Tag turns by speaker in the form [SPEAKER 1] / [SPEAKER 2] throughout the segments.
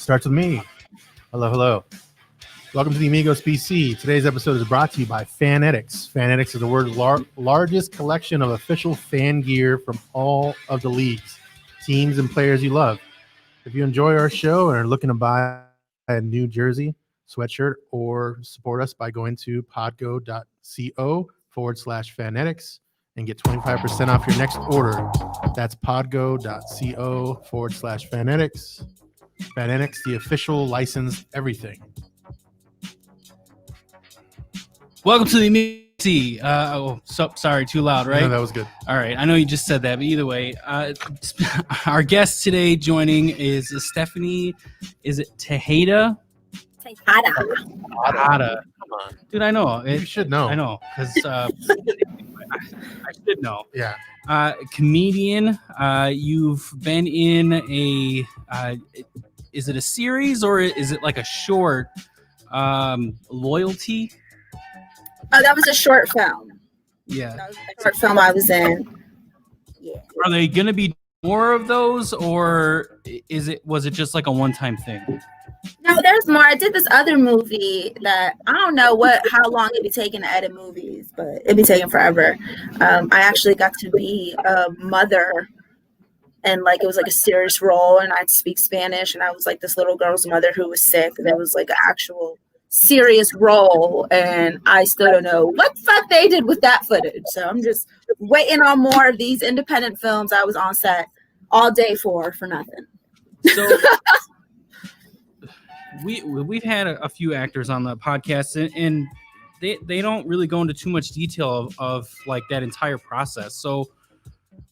[SPEAKER 1] Starts with me. Hello, hello. Welcome to the Amigospc. Today's episode is brought to you by Fanetics. Fanetics is the world's largest collection of official fan gear from all of the leagues, teams, and players you love. If you enjoy our show and are looking to buy a new jersey, sweatshirt, or support us by going to podgo.co/fanetics and get 25% off your next order. That's podgo.co/fanetics. Fanetics, the official licensed everything.
[SPEAKER 2] Welcome to the Amigospc. Sorry, too loud, right?
[SPEAKER 1] No, that was good.
[SPEAKER 2] All right, I know you just said that, but either way, our guest today joining is Stephanie. Is it Tejada? Tejada. Come on, dude. I know.
[SPEAKER 1] You should know.
[SPEAKER 2] I know because I should know.
[SPEAKER 1] Yeah.
[SPEAKER 2] Comedian. You've been in a. Is it a series or is it like a short? Loyalty.
[SPEAKER 3] Oh, that was a short film.
[SPEAKER 2] Yeah.
[SPEAKER 3] That was a short film I was in. Yeah.
[SPEAKER 2] Are they gonna be more of those, or was it just like a one-time thing?
[SPEAKER 3] No, there's more. I did this other movie that I don't know how long it'd be taking to edit movies, but it'd be taking forever. I actually got to be a mother, and like it was like a serious role, and I'd speak Spanish, and I was like this little girl's mother who was sick, and it was like an actual serious role, and I still don't know what the fuck they did with that footage. So I'm just waiting on more of these independent films I was on set all day for nothing.
[SPEAKER 2] So we've had a few actors on the podcast, and they don't really go into too much detail of like that entire process. So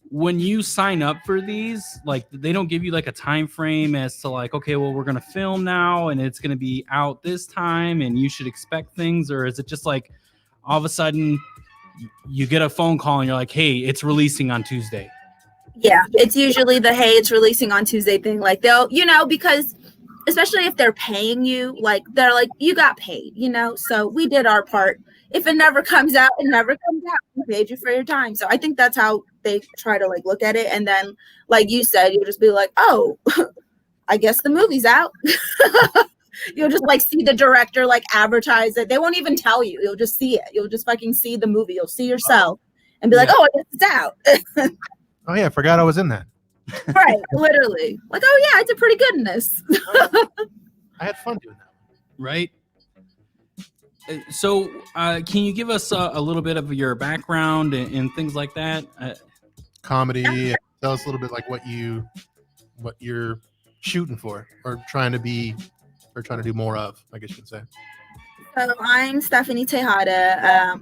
[SPEAKER 2] when you sign up for these, like they don't give you like a time frame as to like, okay, well, we're gonna film now and it's gonna be out this time and you should expect things, or is it just like all of a sudden you get a phone call and you're like, hey, it's releasing on Tuesday?
[SPEAKER 3] Yeah, it's usually the hey, it's releasing on Tuesday thing. Like they'll, because especially if they're paying you, like they're like, you got paid, so we did our part. If it never comes out, it never comes out. We paid you for your time. So I think that's how they try to like look at it. And then, like you said, you'll just be like, oh, I guess the movie's out. You'll just like see the director like advertise it. They won't even tell you. You'll just see it. You'll just fucking see the movie. You'll see yourself and be like, oh, I guess it's out.
[SPEAKER 1] Oh yeah, I forgot I was in that.
[SPEAKER 3] Right, literally. Like, oh yeah, I did pretty good in this.
[SPEAKER 1] I had fun doing that.
[SPEAKER 2] Right. So can you give us a little bit of your background and things like that?
[SPEAKER 1] Comedy. Yeah. Tell us a little bit like what you're shooting for or trying to do more of, I guess you could say.
[SPEAKER 3] So I'm Stephanie Tejada.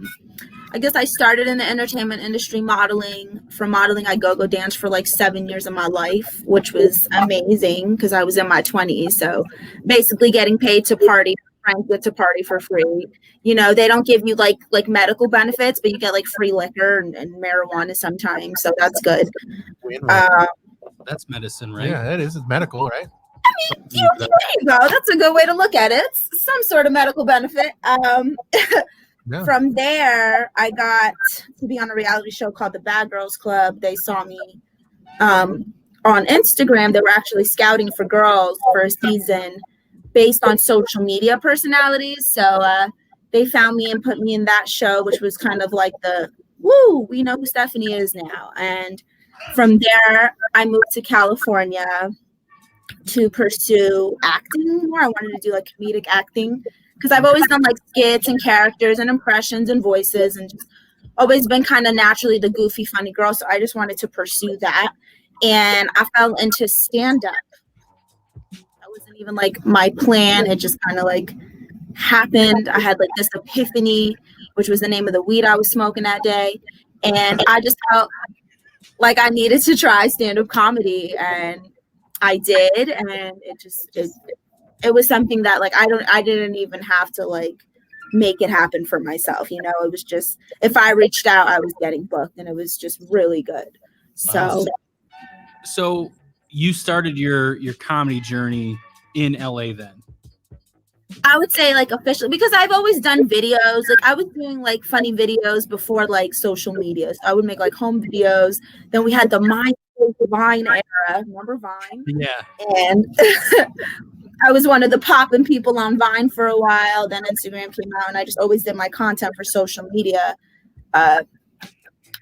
[SPEAKER 3] I guess I started in the entertainment industry modeling. From modeling, I go dance for like 7 years of my life, which was amazing because I was in my 20s. So basically getting paid to party, friends get to party for free. They don't give you like medical benefits, but you get like free liquor and marijuana sometimes. So that's good.
[SPEAKER 2] That's medicine, right?
[SPEAKER 1] Yeah, that is. It's medical, right?
[SPEAKER 3] I mean, there you go. That's a good way to look at it. It's some sort of medical benefit.
[SPEAKER 1] Yeah.
[SPEAKER 3] From there, I got to be on a reality show called The Bad Girls Club. They saw me on Instagram. They were actually scouting for girls for a season based on social media personalities. So they found me and put me in that show, which was kind of like we know who Stephanie is now. And from there, I moved to California to pursue acting more. I wanted to do like comedic acting because I've always done like skits and characters and impressions and voices and just always been kind of naturally the goofy, funny girl. So I just wanted to pursue that. And I fell into stand-up. That wasn't even like my plan. It just kind of like happened. I had like this epiphany, which was the name of the weed I was smoking that day. And I just felt like I needed to try stand-up comedy. And I did. And it was something that like I didn't even have to like make it happen for myself. It was just, if I reached out, I was getting booked, and it was just really good.
[SPEAKER 2] So you started your comedy journey in LA then?
[SPEAKER 3] I would say like officially, because I've always done videos. Like I was doing like funny videos before like social media. So I would make like home videos. Then we had the Vine era. Remember Vine?
[SPEAKER 2] Yeah.
[SPEAKER 3] And I was one of the popping people on Vine for a while. Then Instagram came out, and I just always did my content for social media. But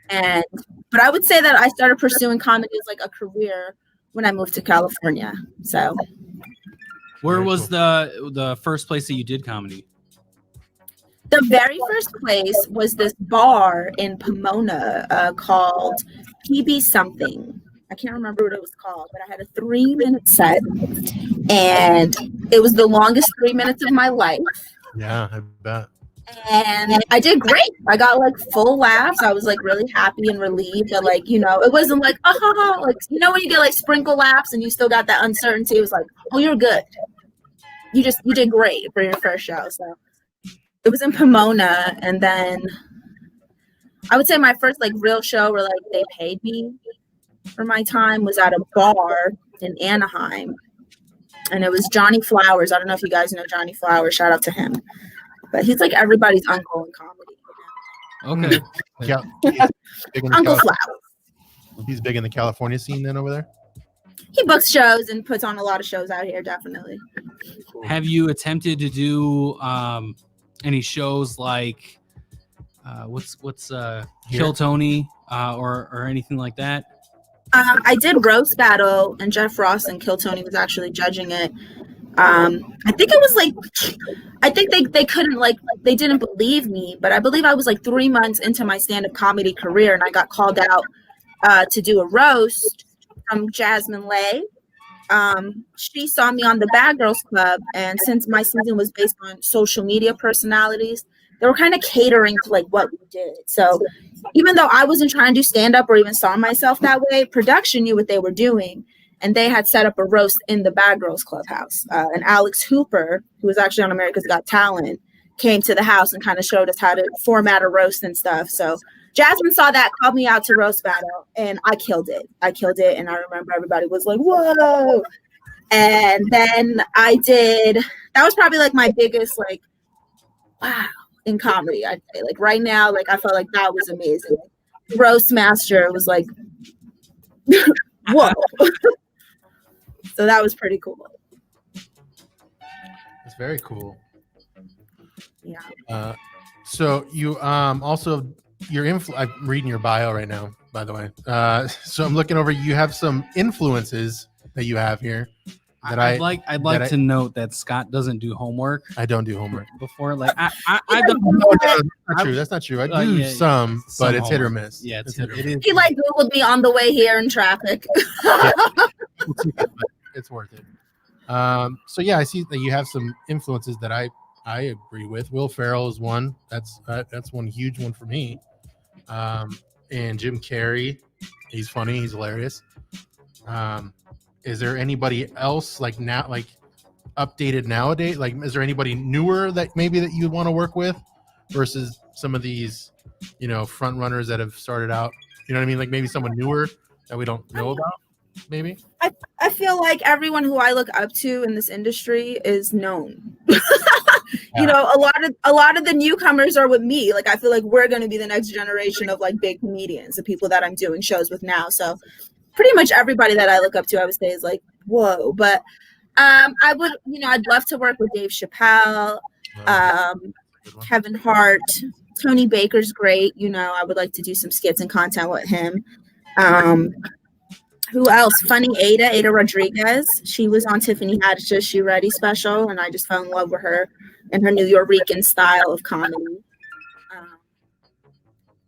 [SPEAKER 3] I would say that I started pursuing comedy as like a career when I moved to California. So,
[SPEAKER 2] Where was the first place that you did comedy?
[SPEAKER 3] the very first place was this bar in Pomona called PB something. I can't remember what it was called, but I had a 3-minute set, and it was the longest 3 minutes of my life.
[SPEAKER 1] Yeah, I bet.
[SPEAKER 3] And I did great. I got like full laughs. I was like really happy and relieved that, like, you know, it wasn't like, oh, like, you know, when you get like sprinkle laughs and you still got that uncertainty. It was like, oh, you're good. You did great for your first show. So it was in Pomona. And then I would say my first like real show where like they paid me for my time was at a bar in Anaheim. And it was Johnny Flowers. I don't know if you guys know Johnny Flowers. Shout out to him. But he's like everybody's uncle in comedy.
[SPEAKER 2] Okay.
[SPEAKER 1] Yeah.
[SPEAKER 3] Uncle Flowers.
[SPEAKER 1] He's big in the California scene then over there?
[SPEAKER 3] He books shows and puts on a lot of shows out here, definitely.
[SPEAKER 2] Have you attempted to do any shows like what's Kill Tony or anything like that?
[SPEAKER 3] I did Roast Battle, and Jeff Ross and Kill Tony was actually judging it. I think it was like, I think they couldn't, like, they didn't believe me, but I believe I was like 3 months into my stand-up comedy career, and I got called out to do a roast from Jasmine Leigh. She saw me on the Bad Girls Club, and since my season was based on social media personalities, they were kind of catering to like what we did. So even though I wasn't trying to do stand-up or even saw myself that way, production knew what they were doing. And they had set up a roast in the Bad Girls Clubhouse. And Alex Hooper, who was actually on America's Got Talent, came to the house and kind of showed us how to format a roast and stuff. So Jasmine saw that, called me out to Roast Battle, and I killed it. And I remember everybody was like, whoa. And then that was probably like my biggest, like, wow, in comedy, I'd say. Like right now, like I felt like that was amazing. Roast Master was like, whoa. So that was pretty cool.
[SPEAKER 1] That's very cool.
[SPEAKER 3] Yeah.
[SPEAKER 1] So you also I'm reading your bio right now, by the way. So I'm looking over. You have some influences that you have here.
[SPEAKER 2] I'd like to note that Scott doesn't do homework.
[SPEAKER 1] I don't do homework
[SPEAKER 2] Before, like I
[SPEAKER 1] No, that's not true. That's not true. I do some, but
[SPEAKER 2] some
[SPEAKER 1] it's hit or
[SPEAKER 2] homework.
[SPEAKER 1] miss.
[SPEAKER 2] Yeah, it's
[SPEAKER 1] it is.
[SPEAKER 3] He like Googled me on the way here in traffic.
[SPEAKER 1] It's worth it. So yeah, I see that you have some influences that I agree with. Will Ferrell is one. That's one huge one for me. And Jim Carrey, he's funny. He's hilarious. Is there anybody else like now, like updated nowadays? Like, is there anybody newer that maybe that you'd want to work with versus some of these, you know, front runners that have started out? You know what I mean? Like maybe someone newer that we don't know about. Maybe.
[SPEAKER 3] I feel like everyone who I look up to in this industry is known. You know, a lot of the newcomers are with me. Like I feel like we're going to be the next generation of like big comedians, the people that I'm doing shows with now. So pretty much everybody that I look up to, I would say, is like, whoa. But I would, you know, I'd love to work with Dave Chappelle, Kevin Hart, Tony Baker's great. You know, I would like to do some skits and content with him. Who else? Funny Ada Rodriguez. She was on Tiffany Haddish's She Ready special, and I just fell in love with her and her New Yorican style of comedy.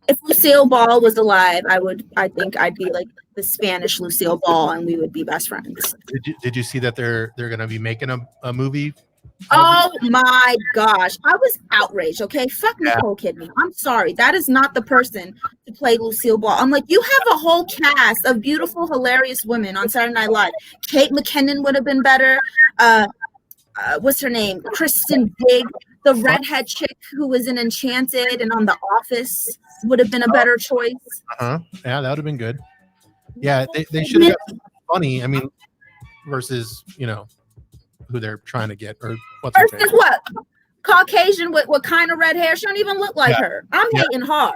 [SPEAKER 3] If Lucille Ball was alive, I think I'd be like the Spanish Lucille Ball, and we would be best friends.
[SPEAKER 1] Did you see that they're going to be making a movie?
[SPEAKER 3] Oh my gosh. I was outraged. Okay. Fuck Nicole Kidman. I'm sorry. That is not the person to play Lucille Ball. I'm like, you have a whole cast of beautiful, hilarious women on Saturday Night Live. Kate McKinnon would have been better. What's her name? Kristen Wiig, the redhead chick who was in Enchanted and on The Office would have been a better choice.
[SPEAKER 1] Yeah, that would have been good. Yeah, they should have got funny. I mean, versus, you know, who they're trying to get or what's her
[SPEAKER 3] versus what? Caucasian with what kind of red hair? She don't even look like her. I'm hating hard.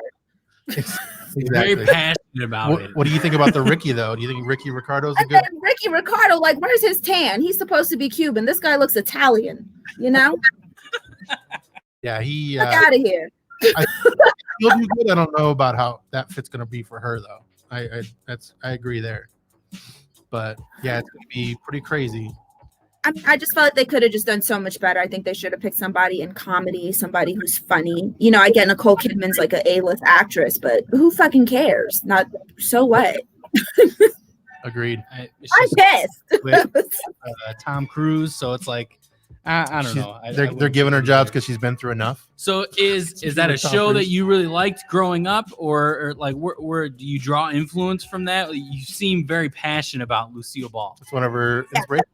[SPEAKER 1] Exactly.
[SPEAKER 2] Very passionate about it.
[SPEAKER 1] What do you think about the Ricky though? Do you think Ricky Ricardo's a
[SPEAKER 3] And
[SPEAKER 1] good?
[SPEAKER 3] then Ricky Ricardo, like, where's his tan? He's supposed to be Cuban. This guy looks Italian, you know?
[SPEAKER 1] Yeah, he.
[SPEAKER 3] Get out of here.
[SPEAKER 1] He'll do good. I don't know about how that fit's going to be for her though. I agree there. But yeah, it's going to be pretty crazy.
[SPEAKER 3] I just felt like they could have just done so much better. I think they should have picked somebody in comedy, somebody who's funny. You know, I get Nicole Kidman's like an A-list actress, but who fucking cares? Not so what?
[SPEAKER 1] Agreed.
[SPEAKER 3] I'm pissed.
[SPEAKER 2] With Tom Cruise, so it's like I don't know.
[SPEAKER 1] They're giving her jobs because she's been through enough.
[SPEAKER 2] So is that a show that you really liked growing up, or like where do you draw influence from that? You seem very passionate about Lucille Ball.
[SPEAKER 1] It's one of her inspirations.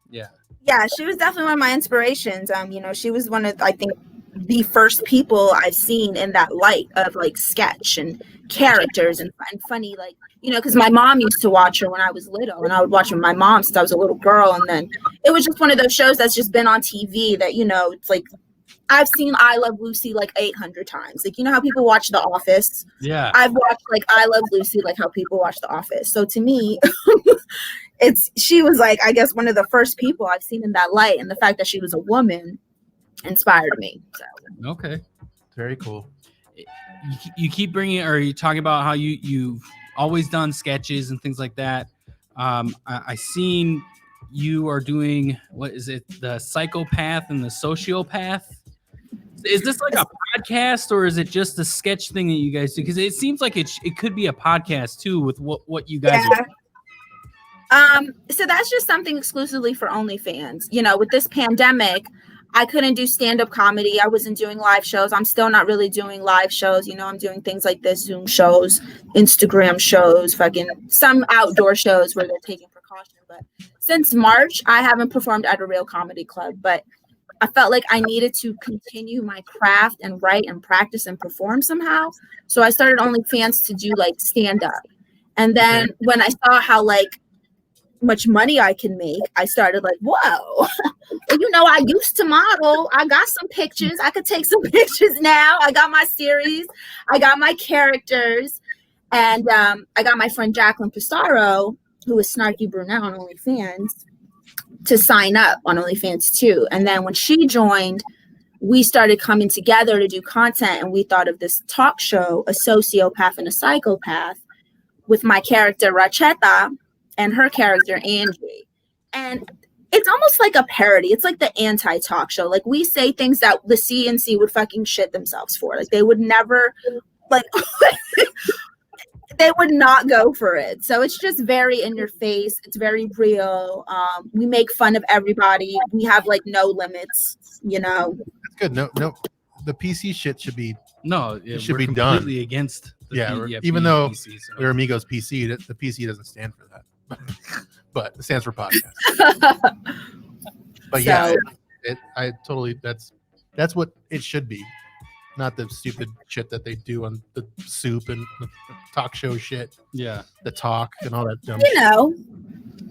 [SPEAKER 2] Yeah.
[SPEAKER 3] Yeah, she was definitely one of my inspirations. You know, she was one of, I think, the first people I've seen in that light of like sketch and characters and funny, like, you know, because my mom used to watch her when I was little, and I would watch her with my mom since I was a little girl. And then it was just one of those shows that's just been on TV that, you know, it's like I've seen I Love Lucy like 800 times. Like, you know how people watch The Office?
[SPEAKER 2] Yeah.
[SPEAKER 3] I've watched like I Love Lucy like how people watch The Office. So to me, she was like, I guess, one of the first people I've seen in that light, and the fact that she was a woman inspired me. So.
[SPEAKER 2] Okay.
[SPEAKER 1] Very cool.
[SPEAKER 2] You keep bringing, or you talking about how you've always done sketches and things like that. I seen you are doing, what is it, the psychopath and the sociopath? Is this like a podcast, or is it just a sketch thing that you guys do? Because it seems like it could be a podcast too with what you guys are.
[SPEAKER 3] So that's just something exclusively for OnlyFans. You know, with this pandemic, I couldn't do stand-up comedy. I wasn't doing live shows. I'm still not really doing live shows. You know, I'm doing things like this, Zoom shows, Instagram shows, fucking some outdoor shows where they're taking precaution. But since March, I haven't performed at a real comedy club. But I felt like I needed to continue my craft and write and practice and perform somehow. So I started OnlyFans to do like stand-up. And then when I saw how like much money I can make, I started like, whoa, you know, I used to model. I got some pictures. I could take some pictures now. I got my series. I got my characters. And I got my friend Jacqueline Pistaro, who is Snarky Brunette on OnlyFans, to sign up on OnlyFans too. And then when she joined, we started coming together to do content. And we thought of this talk show, A Sociopath and a Psychopath, with my character Racheta and her character Angie. And it's almost like a parody. It's like the anti-talk show. Like, we say things that the CNC would fucking shit themselves for. Like, they would never, like, they would not go for it. So it's just very in your face. It's very real. We make fun of everybody. We have like no limits, you know.
[SPEAKER 1] That's good. No, the PC shit should be
[SPEAKER 2] it
[SPEAKER 1] should be done.
[SPEAKER 2] completely against.
[SPEAKER 1] Even though
[SPEAKER 2] PC, so.
[SPEAKER 1] we're Amigos PC, the PC doesn't stand for that. But it stands for podcast. But yeah, I totally, that's what it should be, not the stupid shit that they do on the Soup and the talk show shit.
[SPEAKER 2] Yeah,
[SPEAKER 1] the talk and all that dumb.
[SPEAKER 3] You know,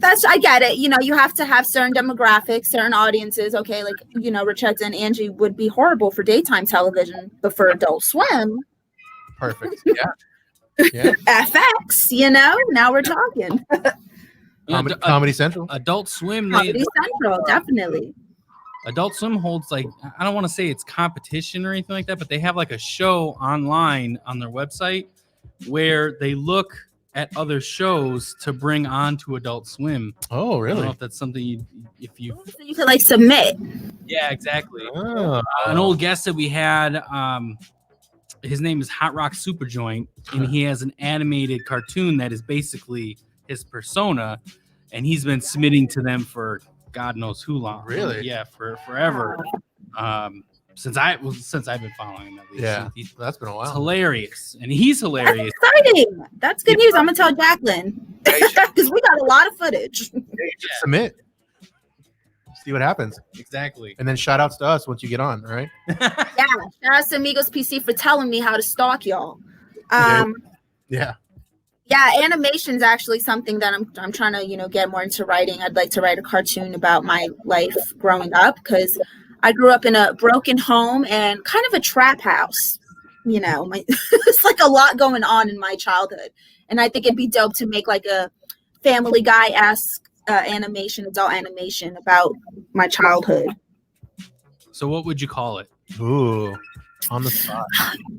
[SPEAKER 3] I get it. You know, you have to have certain demographics, certain audiences. Okay, like, you know, Racheta and Angie would be horrible for daytime television, but for Adult Swim,
[SPEAKER 1] perfect. Yeah.
[SPEAKER 3] FX. You know, now we're talking.
[SPEAKER 1] Comedy Central.
[SPEAKER 2] Adult Swim.
[SPEAKER 3] Comedy Central, definitely.
[SPEAKER 2] Adult Swim holds, like, I don't want to say it's competition or anything like that, but they have like a show online on their website where they look at other shows to bring on to Adult Swim.
[SPEAKER 1] Oh, really?
[SPEAKER 2] I don't know if that's something you
[SPEAKER 3] could like submit.
[SPEAKER 2] Yeah, exactly.
[SPEAKER 1] Oh.
[SPEAKER 2] An old guest that we had, his name is Hot Rock Superjoint, and he has an animated cartoon that is basically his persona, and he's been submitting to them for God knows who long.
[SPEAKER 1] Really?
[SPEAKER 2] Yeah, for forever. Since I've been following him, at least.
[SPEAKER 1] Yeah, that's been a while.
[SPEAKER 2] It's hilarious, and he's hilarious.
[SPEAKER 3] That's exciting. That's good news. I'm gonna tell Jacqueline because we got a lot of footage.
[SPEAKER 1] Submit. See what happens.
[SPEAKER 2] Exactly.
[SPEAKER 1] And then shout outs to us once you get on, all right?
[SPEAKER 3] Yeah. Shout out to Amigospc for telling me how to stalk y'all.
[SPEAKER 1] Yeah.
[SPEAKER 3] Yeah, animation is actually something that I'm trying to, you know, get more into writing. I'd like to write a cartoon about my life growing up because I grew up in a broken home and kind of a trap house. you know, my it's like a lot going on in my childhood, and I think it'd be dope to make like a Family Guy-esque animation, adult animation about my childhood.
[SPEAKER 2] So what would you call it?
[SPEAKER 1] Ooh, on the spot.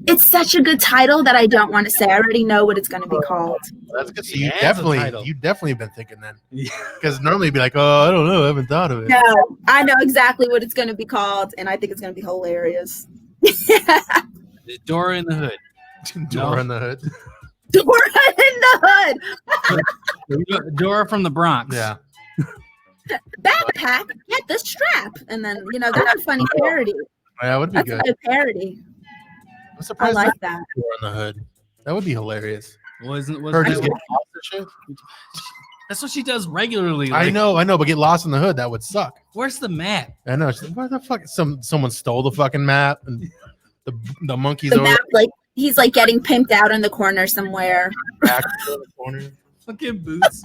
[SPEAKER 3] It's such a good title that I don't want to say. I already know what it's going to be called.
[SPEAKER 1] That's good. So
[SPEAKER 2] Yeah,
[SPEAKER 1] you
[SPEAKER 2] it's a
[SPEAKER 1] definitely
[SPEAKER 2] title.
[SPEAKER 1] been thinking then, because normally you'd be like, oh, I don't know, I haven't thought of it.
[SPEAKER 3] No, I know exactly what it's going to be called, and I think it's going to be hilarious.
[SPEAKER 2] Dora in the Hood.
[SPEAKER 1] Dora in the Hood.
[SPEAKER 3] Dora in the Hood.
[SPEAKER 2] Dora from the Bronx.
[SPEAKER 1] Yeah.
[SPEAKER 3] Backpack, get the strap, and then that's a funny parody.
[SPEAKER 1] Yeah, that would be
[SPEAKER 3] That's
[SPEAKER 1] good.
[SPEAKER 3] a good parody.
[SPEAKER 1] I'm
[SPEAKER 3] I
[SPEAKER 1] surprised
[SPEAKER 3] like that.
[SPEAKER 1] Dora in the Hood. That would be hilarious.
[SPEAKER 2] Wasn't
[SPEAKER 1] Her just
[SPEAKER 2] that,
[SPEAKER 1] getting lost and shit.
[SPEAKER 2] that's what she does regularly.
[SPEAKER 1] I
[SPEAKER 2] like,
[SPEAKER 1] know, but get lost in the hood, that would suck.
[SPEAKER 2] Where's the map?
[SPEAKER 1] I know. She's like, what the fuck? Someone stole the fucking map, and the monkeys
[SPEAKER 3] The
[SPEAKER 1] over
[SPEAKER 3] map, like he's like getting pimped out in the corner somewhere.
[SPEAKER 1] back in the corner.
[SPEAKER 2] Fucking Boots.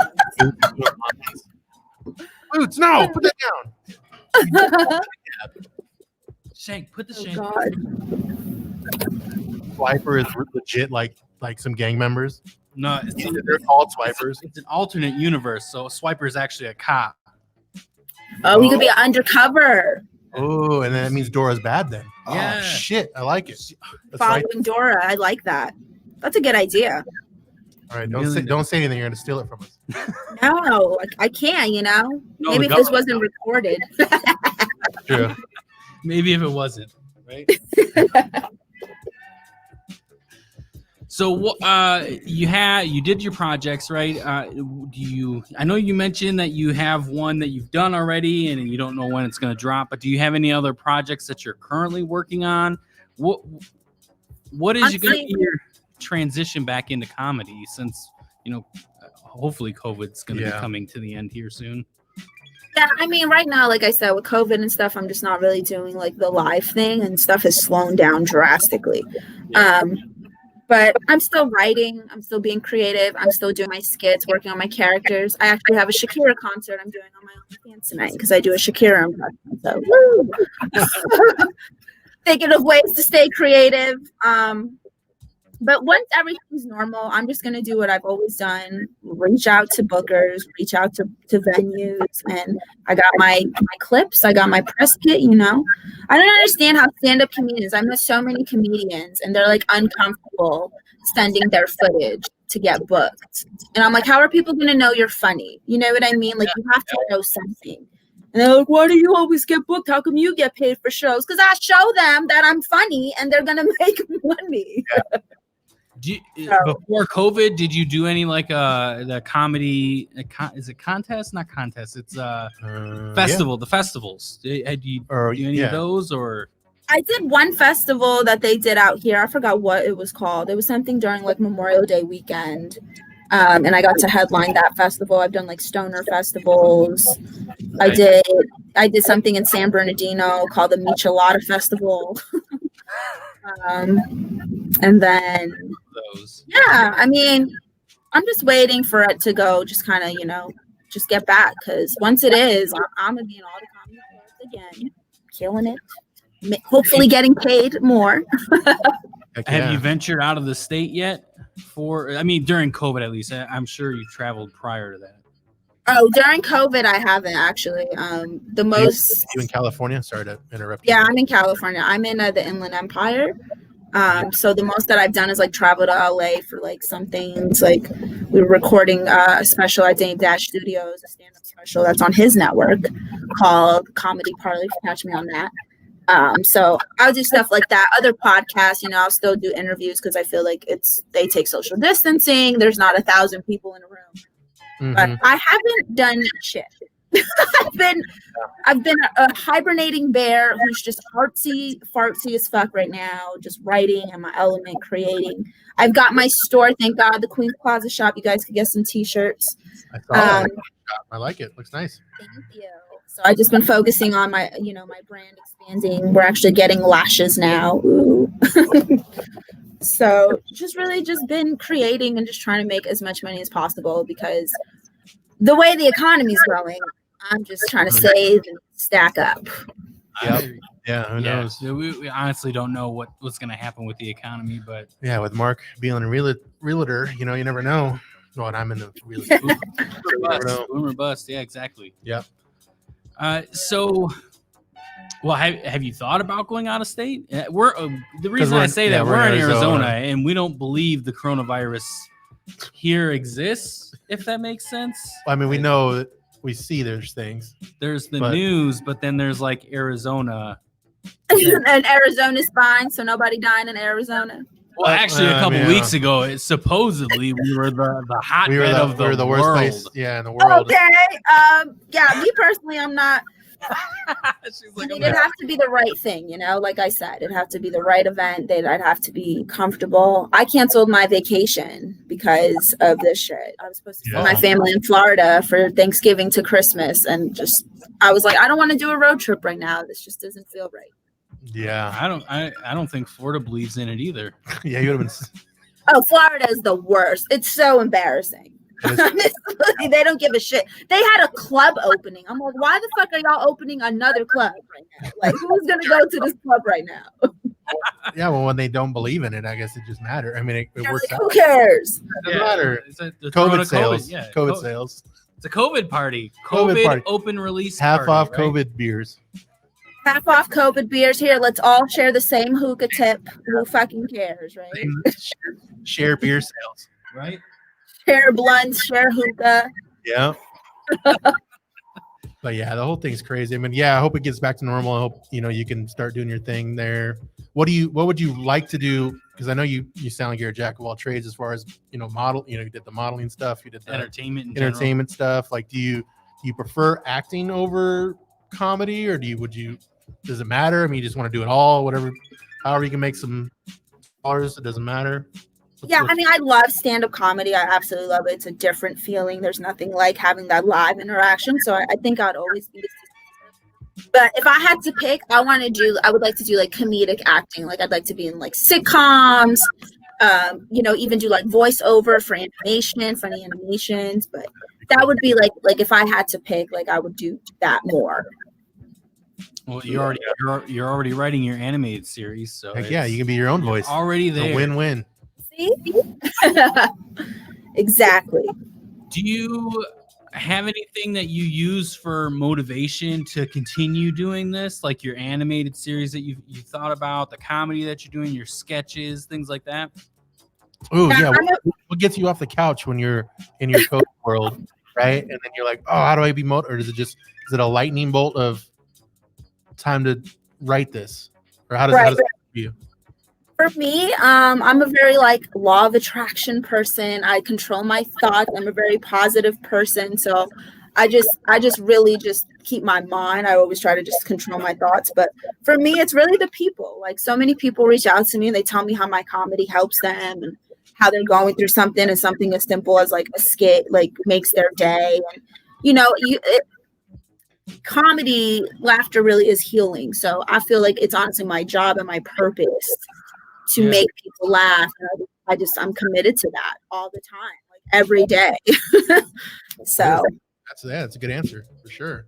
[SPEAKER 1] Boots, no, put that down.
[SPEAKER 2] Shank, put the
[SPEAKER 3] Oh
[SPEAKER 2] shank.
[SPEAKER 3] God.
[SPEAKER 1] Swiper is legit like some gang members.
[SPEAKER 2] No,
[SPEAKER 1] They're called swipers.
[SPEAKER 2] it's an alternate universe. So Swiper is actually a cop.
[SPEAKER 3] Oh, he could be undercover,
[SPEAKER 1] Oh, and then that means Dora's bad then.
[SPEAKER 2] Yeah.
[SPEAKER 1] Oh shit, I like it. That's right.
[SPEAKER 3] following Dora. I like that. That's a good idea.
[SPEAKER 1] All right, don't say anything. You're gonna steal it from us.
[SPEAKER 3] No, I can't.
[SPEAKER 2] No,
[SPEAKER 3] Maybe
[SPEAKER 2] the
[SPEAKER 3] if this
[SPEAKER 2] government-
[SPEAKER 3] wasn't recorded.
[SPEAKER 1] True.
[SPEAKER 2] Maybe if it wasn't, right? So you did your projects, right? I know you mentioned that you have one that you've done already and you don't know when it's going to drop, but do you have any other projects that you're currently working on? What is
[SPEAKER 3] Honestly,
[SPEAKER 2] going to be your transition back into comedy, since hopefully COVID's going to be coming to the end here soon?
[SPEAKER 3] Yeah, I mean, right now, like I said, with COVID and stuff, I'm just not really doing like the live thing, and stuff has slowed down drastically.
[SPEAKER 2] Yeah.
[SPEAKER 3] But I'm still writing. I'm still being creative. I'm still doing my skits, working on my characters. I actually have a Shakira concert I'm doing on my own dance tonight because I do a Shakira impression. So, woo! Thinking of ways to stay creative. But once everything's normal, I'm just going to do what I've always done, reach out to bookers, reach out to venues. And I got my clips. I got my press kit, I don't understand how stand-up comedians, I met so many comedians, and they're like uncomfortable sending their footage to get booked. And I'm like, how are people going to know you're funny? You know what I mean? Like, you have to know something. And they're like, why do you always get booked? How come you get paid for shows? Because I show them that I'm funny and they're going to make money.
[SPEAKER 2] Before COVID, did you do any like the comedy? Is it contest? Not contest. It's festival. The festivals. Had you do any of those, or?
[SPEAKER 3] I did one festival that they did out here. I forgot what it was called. It was something during like Memorial Day weekend, and I got to headline that festival. I've done like stoner festivals. I did something in San Bernardino called the Michelada Festival. And then I mean, I'm just waiting for it to go, just kind of, just get back, because once it is, I'm gonna be in all the comedy clubs again, killing it, hopefully getting paid more.
[SPEAKER 2] Have you ventured out of the state yet? During COVID at least. I'm sure you traveled prior to that.
[SPEAKER 3] Oh, during COVID, I haven't actually. The most.
[SPEAKER 1] You in California? Sorry to interrupt you.
[SPEAKER 3] Yeah, I'm in California. I'm in the Inland Empire. So the most that I've done is like travel to LA for like some things. Like we were recording a special at Dame Dash Studios, a stand-up special that's on his network called Comedy Parley. Catch me on that. So I'll do stuff like that. Other podcasts, I'll still do interviews because I feel like they take social distancing. There's not 1,000 people in a room.
[SPEAKER 1] Mm-hmm.
[SPEAKER 3] But I haven't done shit. I've been a hibernating bear who's just fartsy as fuck right now, just writing in my element, creating. I've got my store, thank God, the Queen's Plaza shop. You guys could get some t-shirts.
[SPEAKER 1] I like it. Looks nice.
[SPEAKER 3] Thank you. So I've just been focusing on my, my brand expanding. We're actually getting lashes now. Ooh. So just been creating and just trying to make as much money as possible, because the way the economy is growing, I'm just trying to save and stack up.
[SPEAKER 1] Yep. Yeah, who knows?
[SPEAKER 2] So we honestly don't know what's going to happen with the economy, but
[SPEAKER 1] Yeah, with Mark being a realtor, you never know. Well, and I'm in the real estate.
[SPEAKER 2] boomer bust. Yeah, exactly.
[SPEAKER 1] Yep.
[SPEAKER 2] Well, have you thought about going out of state? We're the reason
[SPEAKER 1] we're
[SPEAKER 2] I
[SPEAKER 1] in-
[SPEAKER 2] say
[SPEAKER 1] yeah,
[SPEAKER 2] that
[SPEAKER 1] we're
[SPEAKER 2] we're
[SPEAKER 1] in
[SPEAKER 2] in Arizona,
[SPEAKER 1] Arizona.
[SPEAKER 2] and we don't believe the coronavirus here exists. If that makes sense.
[SPEAKER 1] I mean, we know that we see there's things.
[SPEAKER 2] There's the
[SPEAKER 1] But-
[SPEAKER 2] news, but then there's like Arizona.
[SPEAKER 3] And Arizona's fine, so nobody dying in Arizona.
[SPEAKER 2] Well, actually, a couple
[SPEAKER 1] yeah.
[SPEAKER 2] weeks ago, supposedly we were the hotbed of the
[SPEAKER 1] we were the worst
[SPEAKER 2] world.
[SPEAKER 1] place, in the world.
[SPEAKER 3] Okay. Yeah, me personally, I'm not.
[SPEAKER 2] She's
[SPEAKER 3] I
[SPEAKER 2] like,
[SPEAKER 3] mean, it'd have to be the right thing, like I said, it'd have to be the right event. I'd have to be comfortable. I canceled my vacation because of this shit. I was supposed to see my family in Florida for Thanksgiving to Christmas, and I was like, I don't want to do a road trip right now. This just doesn't feel right.
[SPEAKER 1] Yeah.
[SPEAKER 2] I don't think Florida believes in it either.
[SPEAKER 1] Yeah, you would have been.
[SPEAKER 3] Oh, Florida is the worst. It's so embarrassing. They don't give a shit. They had a club opening. I'm like, why the fuck are y'all opening another club right now? Like, who's gonna go to this club right now?
[SPEAKER 1] Yeah, well, when they don't believe in it, I guess it just matters. I mean, it works
[SPEAKER 3] Like,
[SPEAKER 1] out.
[SPEAKER 3] who cares?
[SPEAKER 1] It doesn't matter.
[SPEAKER 2] They're throwing
[SPEAKER 1] COVID
[SPEAKER 2] a
[SPEAKER 1] sales.
[SPEAKER 2] yeah,
[SPEAKER 1] COVID sales.
[SPEAKER 2] It's a COVID party.
[SPEAKER 1] COVID
[SPEAKER 2] COVID
[SPEAKER 1] party.
[SPEAKER 2] open release.
[SPEAKER 1] Half
[SPEAKER 2] party,
[SPEAKER 1] off
[SPEAKER 2] right?
[SPEAKER 1] COVID beers.
[SPEAKER 3] Half off COVID beers here. Let's all share the same hookah tip. Who fucking cares, right?
[SPEAKER 1] Share beer sales.
[SPEAKER 2] right?
[SPEAKER 3] Share blunts, share hookah.
[SPEAKER 1] Yeah. But yeah, the whole thing's crazy. I mean, I hope it gets back to normal. I hope you can start doing your thing there. What would you like to do? Because I know you sound like you're a jack of all trades as far as model. You did the modeling stuff. You did the
[SPEAKER 2] Entertainment
[SPEAKER 1] stuff. Like, do you prefer acting over comedy, or does it matter? I mean, you just want to do it all, however you can make some dollars. It doesn't matter.
[SPEAKER 3] Yeah, I mean, I love stand-up comedy. I absolutely love it. It's a different feeling. There's nothing like having that live interaction. So I think I'd always be. But if I had to pick, I would like to do like comedic acting. Like, I'd like to be in like sitcoms, even do like voiceover for animation, funny animations. But that would be like if I had to pick, like I would do that more.
[SPEAKER 2] Well, you're already writing your animated series, so
[SPEAKER 1] Heck yeah, you can be your own voice.
[SPEAKER 2] Already there.
[SPEAKER 1] It's a win-win.
[SPEAKER 3] See? Exactly.
[SPEAKER 2] Do you have anything that you use for motivation to continue doing this, like your animated series that you thought about, the comedy that you're doing, your sketches, things like that?
[SPEAKER 1] Oh yeah, what gets you off the couch when you're in your code world, right? And then you're like, oh, how do I be motivated? Or is it a lightning bolt of time to write this, or how does that for you?
[SPEAKER 3] For me, I'm a very law of attraction person. I control my thoughts. I'm a very positive person. So I just really just keep my mind. I always try to just control my thoughts. But for me, it's really the people. Like, so many people reach out to me and they tell me how my comedy helps them and how they're going through something, and something as simple as like a skit makes their day. And comedy, laughter really is healing. So I feel like it's honestly my job and my purpose to make people laugh. And I'm committed to that all the time, like every day. So
[SPEAKER 1] that's a good answer for sure.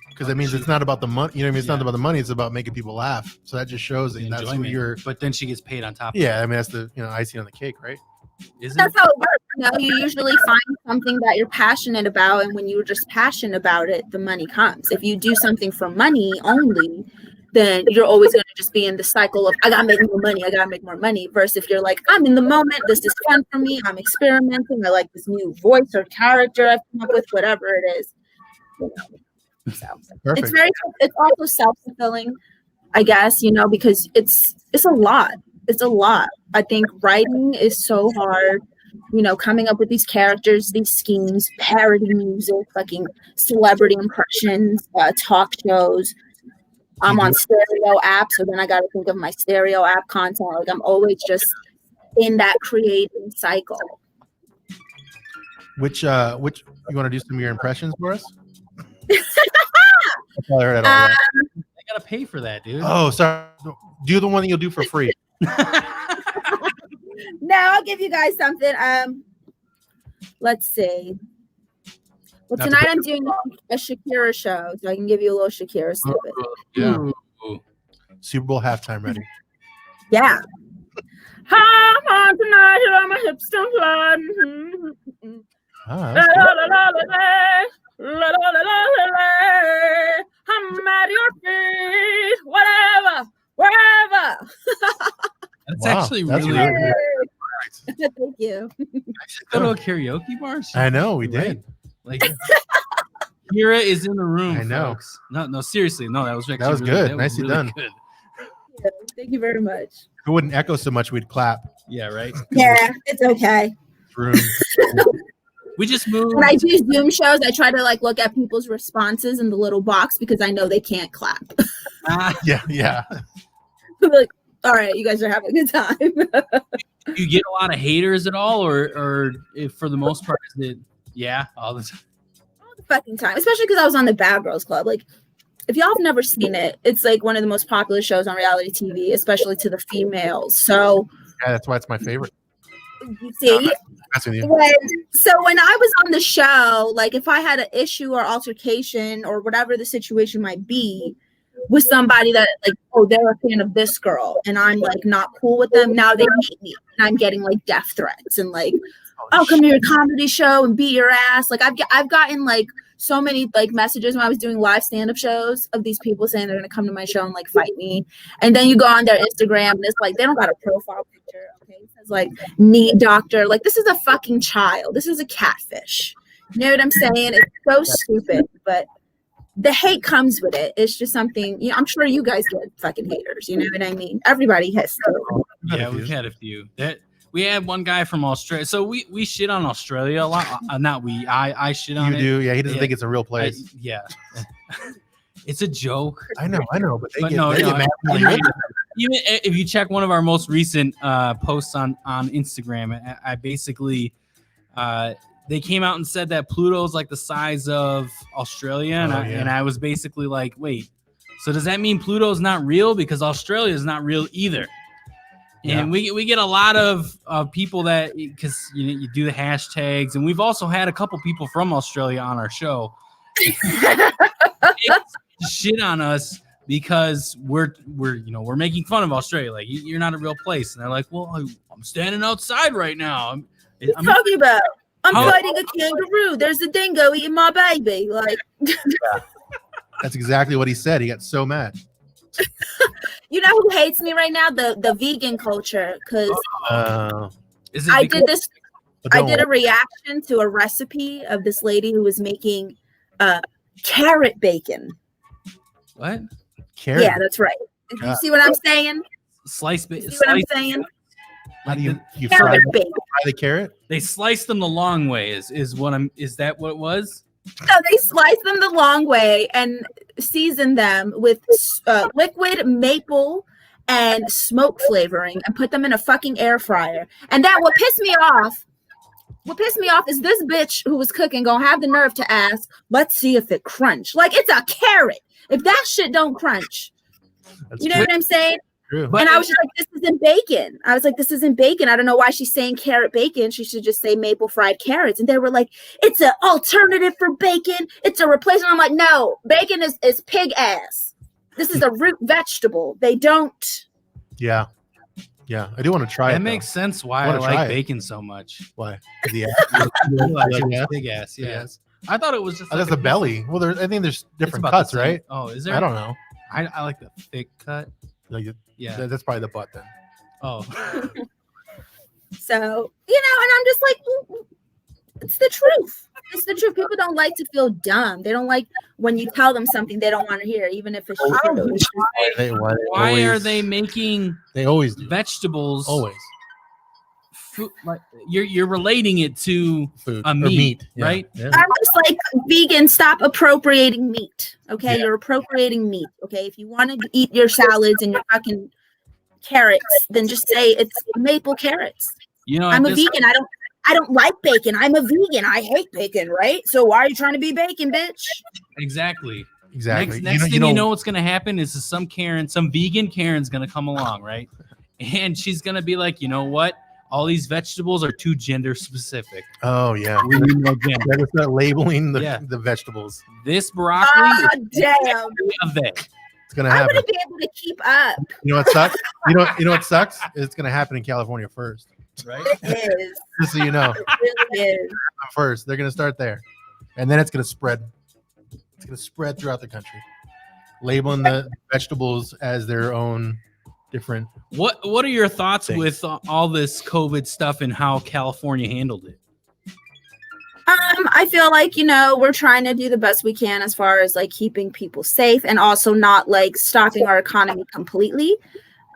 [SPEAKER 1] Because that means it's not about the money. It's not about the money. It's about making people laugh. So that just shows that that's who you're.
[SPEAKER 2] But then she gets paid on top.
[SPEAKER 1] Yeah, I mean, that's the icing on the cake, right?
[SPEAKER 3] That's how it works. You usually find something that you're passionate about, and when you're just passionate about it, the money comes. If you do something for money only, then you're always going to just be in the cycle of, I gotta make more money, versus if you're like, I'm in the moment, this is fun for me, I'm experimenting, I like this new voice or character I've come up with, whatever it is. So
[SPEAKER 1] Perfect.
[SPEAKER 3] it's also self-fulfilling, I guess, because it's a lot. It's a lot. I think writing is so hard, coming up with these characters, these schemes, parody music, fucking celebrity impressions, talk shows. I'm on stereo app, so then I got to think of my stereo app content. Like, I'm always just in that creating cycle.
[SPEAKER 1] Which you want to do some of your impressions for us? I probably heard it all right.
[SPEAKER 2] I gotta pay for that, dude.
[SPEAKER 1] Oh, sorry. Do the one that you'll do for free.
[SPEAKER 3] No, I'll give you guys something. Let's see. Well, tonight I'm doing a Shakira show, so I can give you a little Shakira snippet.
[SPEAKER 1] Yeah. Super Bowl halftime ready.
[SPEAKER 3] Yeah. I'm on tonight, on my hips don't fly.
[SPEAKER 1] Ah, that's good.
[SPEAKER 3] I'm at your feet, whatever, wherever.
[SPEAKER 2] That's
[SPEAKER 1] Wow,
[SPEAKER 2] actually
[SPEAKER 1] that's
[SPEAKER 2] really
[SPEAKER 1] really
[SPEAKER 2] good.
[SPEAKER 3] Thank you.
[SPEAKER 2] Go to a karaoke bar.
[SPEAKER 1] I know we
[SPEAKER 2] Right?
[SPEAKER 1] did.
[SPEAKER 2] Like Kira is in the room.
[SPEAKER 1] I know.
[SPEAKER 2] Folks. No, seriously. No, that was actually
[SPEAKER 1] That was
[SPEAKER 2] really,
[SPEAKER 1] good.
[SPEAKER 2] that was
[SPEAKER 1] Nicely
[SPEAKER 2] really
[SPEAKER 1] done.
[SPEAKER 2] Good.
[SPEAKER 3] Thank you very much.
[SPEAKER 1] If it wouldn't echo so much, we'd clap.
[SPEAKER 2] Yeah, right.
[SPEAKER 3] Yeah, it's okay.
[SPEAKER 1] Room.
[SPEAKER 2] We just moved.
[SPEAKER 3] When I do Zoom shows, I try to like look at people's responses in the little box because I know they can't clap.
[SPEAKER 1] Yeah.
[SPEAKER 3] I'm like, all right, you guys are having a good time.
[SPEAKER 2] You get a lot of haters at all, or if for the most part, is it all the time?
[SPEAKER 3] All the fucking time, especially because I was on the Bad Girls Club. Like, if y'all have never seen it, it's like one of the most popular shows on reality TV, especially to the females. So
[SPEAKER 1] Yeah, that's why it's my favorite.
[SPEAKER 3] you see,
[SPEAKER 1] That's with you.
[SPEAKER 3] when I was on the show, like if I had an issue or altercation or whatever the situation might be with somebody that like, oh, they're a fan of this girl and I'm like not cool with them, now they hate me and I'm getting like death threats and like, oh, come to your comedy show and beat your ass. Like I've gotten like so many like messages when I was doing live stand-up shows of these people saying they're gonna come to my show and like fight me. And then you go on their Instagram and it's like they don't got a profile picture. Okay, it says like knee doctor. Like this is a fucking child. This is a catfish. You know what I'm saying? It's so stupid, but the hate comes with it. It's just something, I'm sure you guys get fucking haters. You know what I mean? Everybody has to.
[SPEAKER 2] Yeah, we've had a few. We had one guy from Australia. So we shit on Australia a lot. Not we. I shit on
[SPEAKER 1] You
[SPEAKER 2] it.
[SPEAKER 1] do. Yeah, he doesn't think it's a real place.
[SPEAKER 2] Yeah. It's a joke.
[SPEAKER 1] I know. But they
[SPEAKER 2] But
[SPEAKER 1] get,
[SPEAKER 2] no,
[SPEAKER 1] they
[SPEAKER 2] no,
[SPEAKER 1] get mad.
[SPEAKER 2] even if you check one of our most recent posts on Instagram, I basically they came out and said that Pluto's like the size of Australia, and I was basically like, wait, so does that mean Pluto's not real because Australia is not real either? And we get a lot of people that because you do the hashtags, and we've also had a couple people from Australia on our show shit on us because we're making fun of Australia. Like you're not a real place, and they're like, well, I'm standing outside right now. I'm
[SPEAKER 3] talking about. I'm fighting a kangaroo. There's a dingo eating my baby. Like
[SPEAKER 1] That's exactly what he said. He got so mad.
[SPEAKER 3] You know who hates me right now? The vegan culture. Because I did a reaction to a recipe of this lady who was making carrot bacon.
[SPEAKER 2] What?
[SPEAKER 1] Carrot?
[SPEAKER 3] Yeah, that's right. You see what I'm saying?
[SPEAKER 2] Slice bacon.
[SPEAKER 3] See what I'm saying?
[SPEAKER 1] How do you
[SPEAKER 3] Carrot
[SPEAKER 1] fry
[SPEAKER 3] bacon.
[SPEAKER 1] the carrot?
[SPEAKER 2] They sliced them the long way. Is that what it was?
[SPEAKER 3] So they slice them the long way and season them with liquid maple and smoke flavoring and put them in a fucking air fryer. And that what pissed me off is this bitch who was cooking gonna have the nerve to ask, let's see if it crunch. Like it's a carrot. If that shit don't crunch, you know what I'm saying?
[SPEAKER 1] True.
[SPEAKER 3] And I was just like, this isn't bacon. I was like, this isn't bacon. I don't know why she's saying carrot bacon. She should just say maple fried carrots. And they were like, it's an alternative for bacon. It's a replacement. I'm like, no, bacon is pig ass. This is a root vegetable. They don't.
[SPEAKER 1] Yeah. I do want to try it.
[SPEAKER 2] That makes sense why I like bacon so much.
[SPEAKER 1] Why? Yeah.
[SPEAKER 2] Big ass. Yeah. I thought it was just.
[SPEAKER 1] That's the belly. Well, I think there's different cuts, right?
[SPEAKER 2] Oh, is there?
[SPEAKER 1] I don't know.
[SPEAKER 2] I like the thick cut.
[SPEAKER 1] Yeah, that's probably the butt then.
[SPEAKER 2] Oh.
[SPEAKER 3] So, and I'm just like, it's the truth. It's the truth. People don't like to feel dumb. They don't like when you tell them something they don't want to hear, even if it's true.
[SPEAKER 2] Why are they making
[SPEAKER 1] they always do.
[SPEAKER 2] Vegetables?
[SPEAKER 1] Always.
[SPEAKER 2] Food, like you're relating it to
[SPEAKER 1] food
[SPEAKER 2] a meat, right?
[SPEAKER 1] Yeah.
[SPEAKER 3] I'm just like, vegan, stop appropriating meat. Okay, you're appropriating meat. Okay, if you want to eat your salads and your fucking carrots, then just say it's maple carrots. I'm a vegan. I don't like bacon. I'm a vegan. I hate bacon, right? So why are you trying to be bacon, bitch?
[SPEAKER 2] Exactly.
[SPEAKER 1] Exactly.
[SPEAKER 2] Next thing you know what's gonna happen is some vegan Karen's gonna come along, right? And she's gonna be like, you know what? All these vegetables are too gender specific.
[SPEAKER 1] Oh yeah,
[SPEAKER 2] we need no gender.
[SPEAKER 1] They're just not labeling the vegetables.
[SPEAKER 2] This broccoli,
[SPEAKER 3] damn,
[SPEAKER 2] a veg.
[SPEAKER 1] It's gonna
[SPEAKER 3] I
[SPEAKER 1] happen.
[SPEAKER 3] wouldn't be able to keep up.
[SPEAKER 1] You know what sucks? You know what sucks? It's gonna happen in California first, right?
[SPEAKER 3] It is.
[SPEAKER 1] Just so you know,
[SPEAKER 3] It really is.
[SPEAKER 1] first they're gonna start there, and then it's gonna spread. It's gonna spread throughout the country, labeling the vegetables as their own different.
[SPEAKER 2] What are your thoughts
[SPEAKER 1] things.
[SPEAKER 2] with all this COVID stuff and how California handled it?
[SPEAKER 3] I feel like, we're trying to do the best we can as far as like keeping people safe and also not like stopping our economy completely.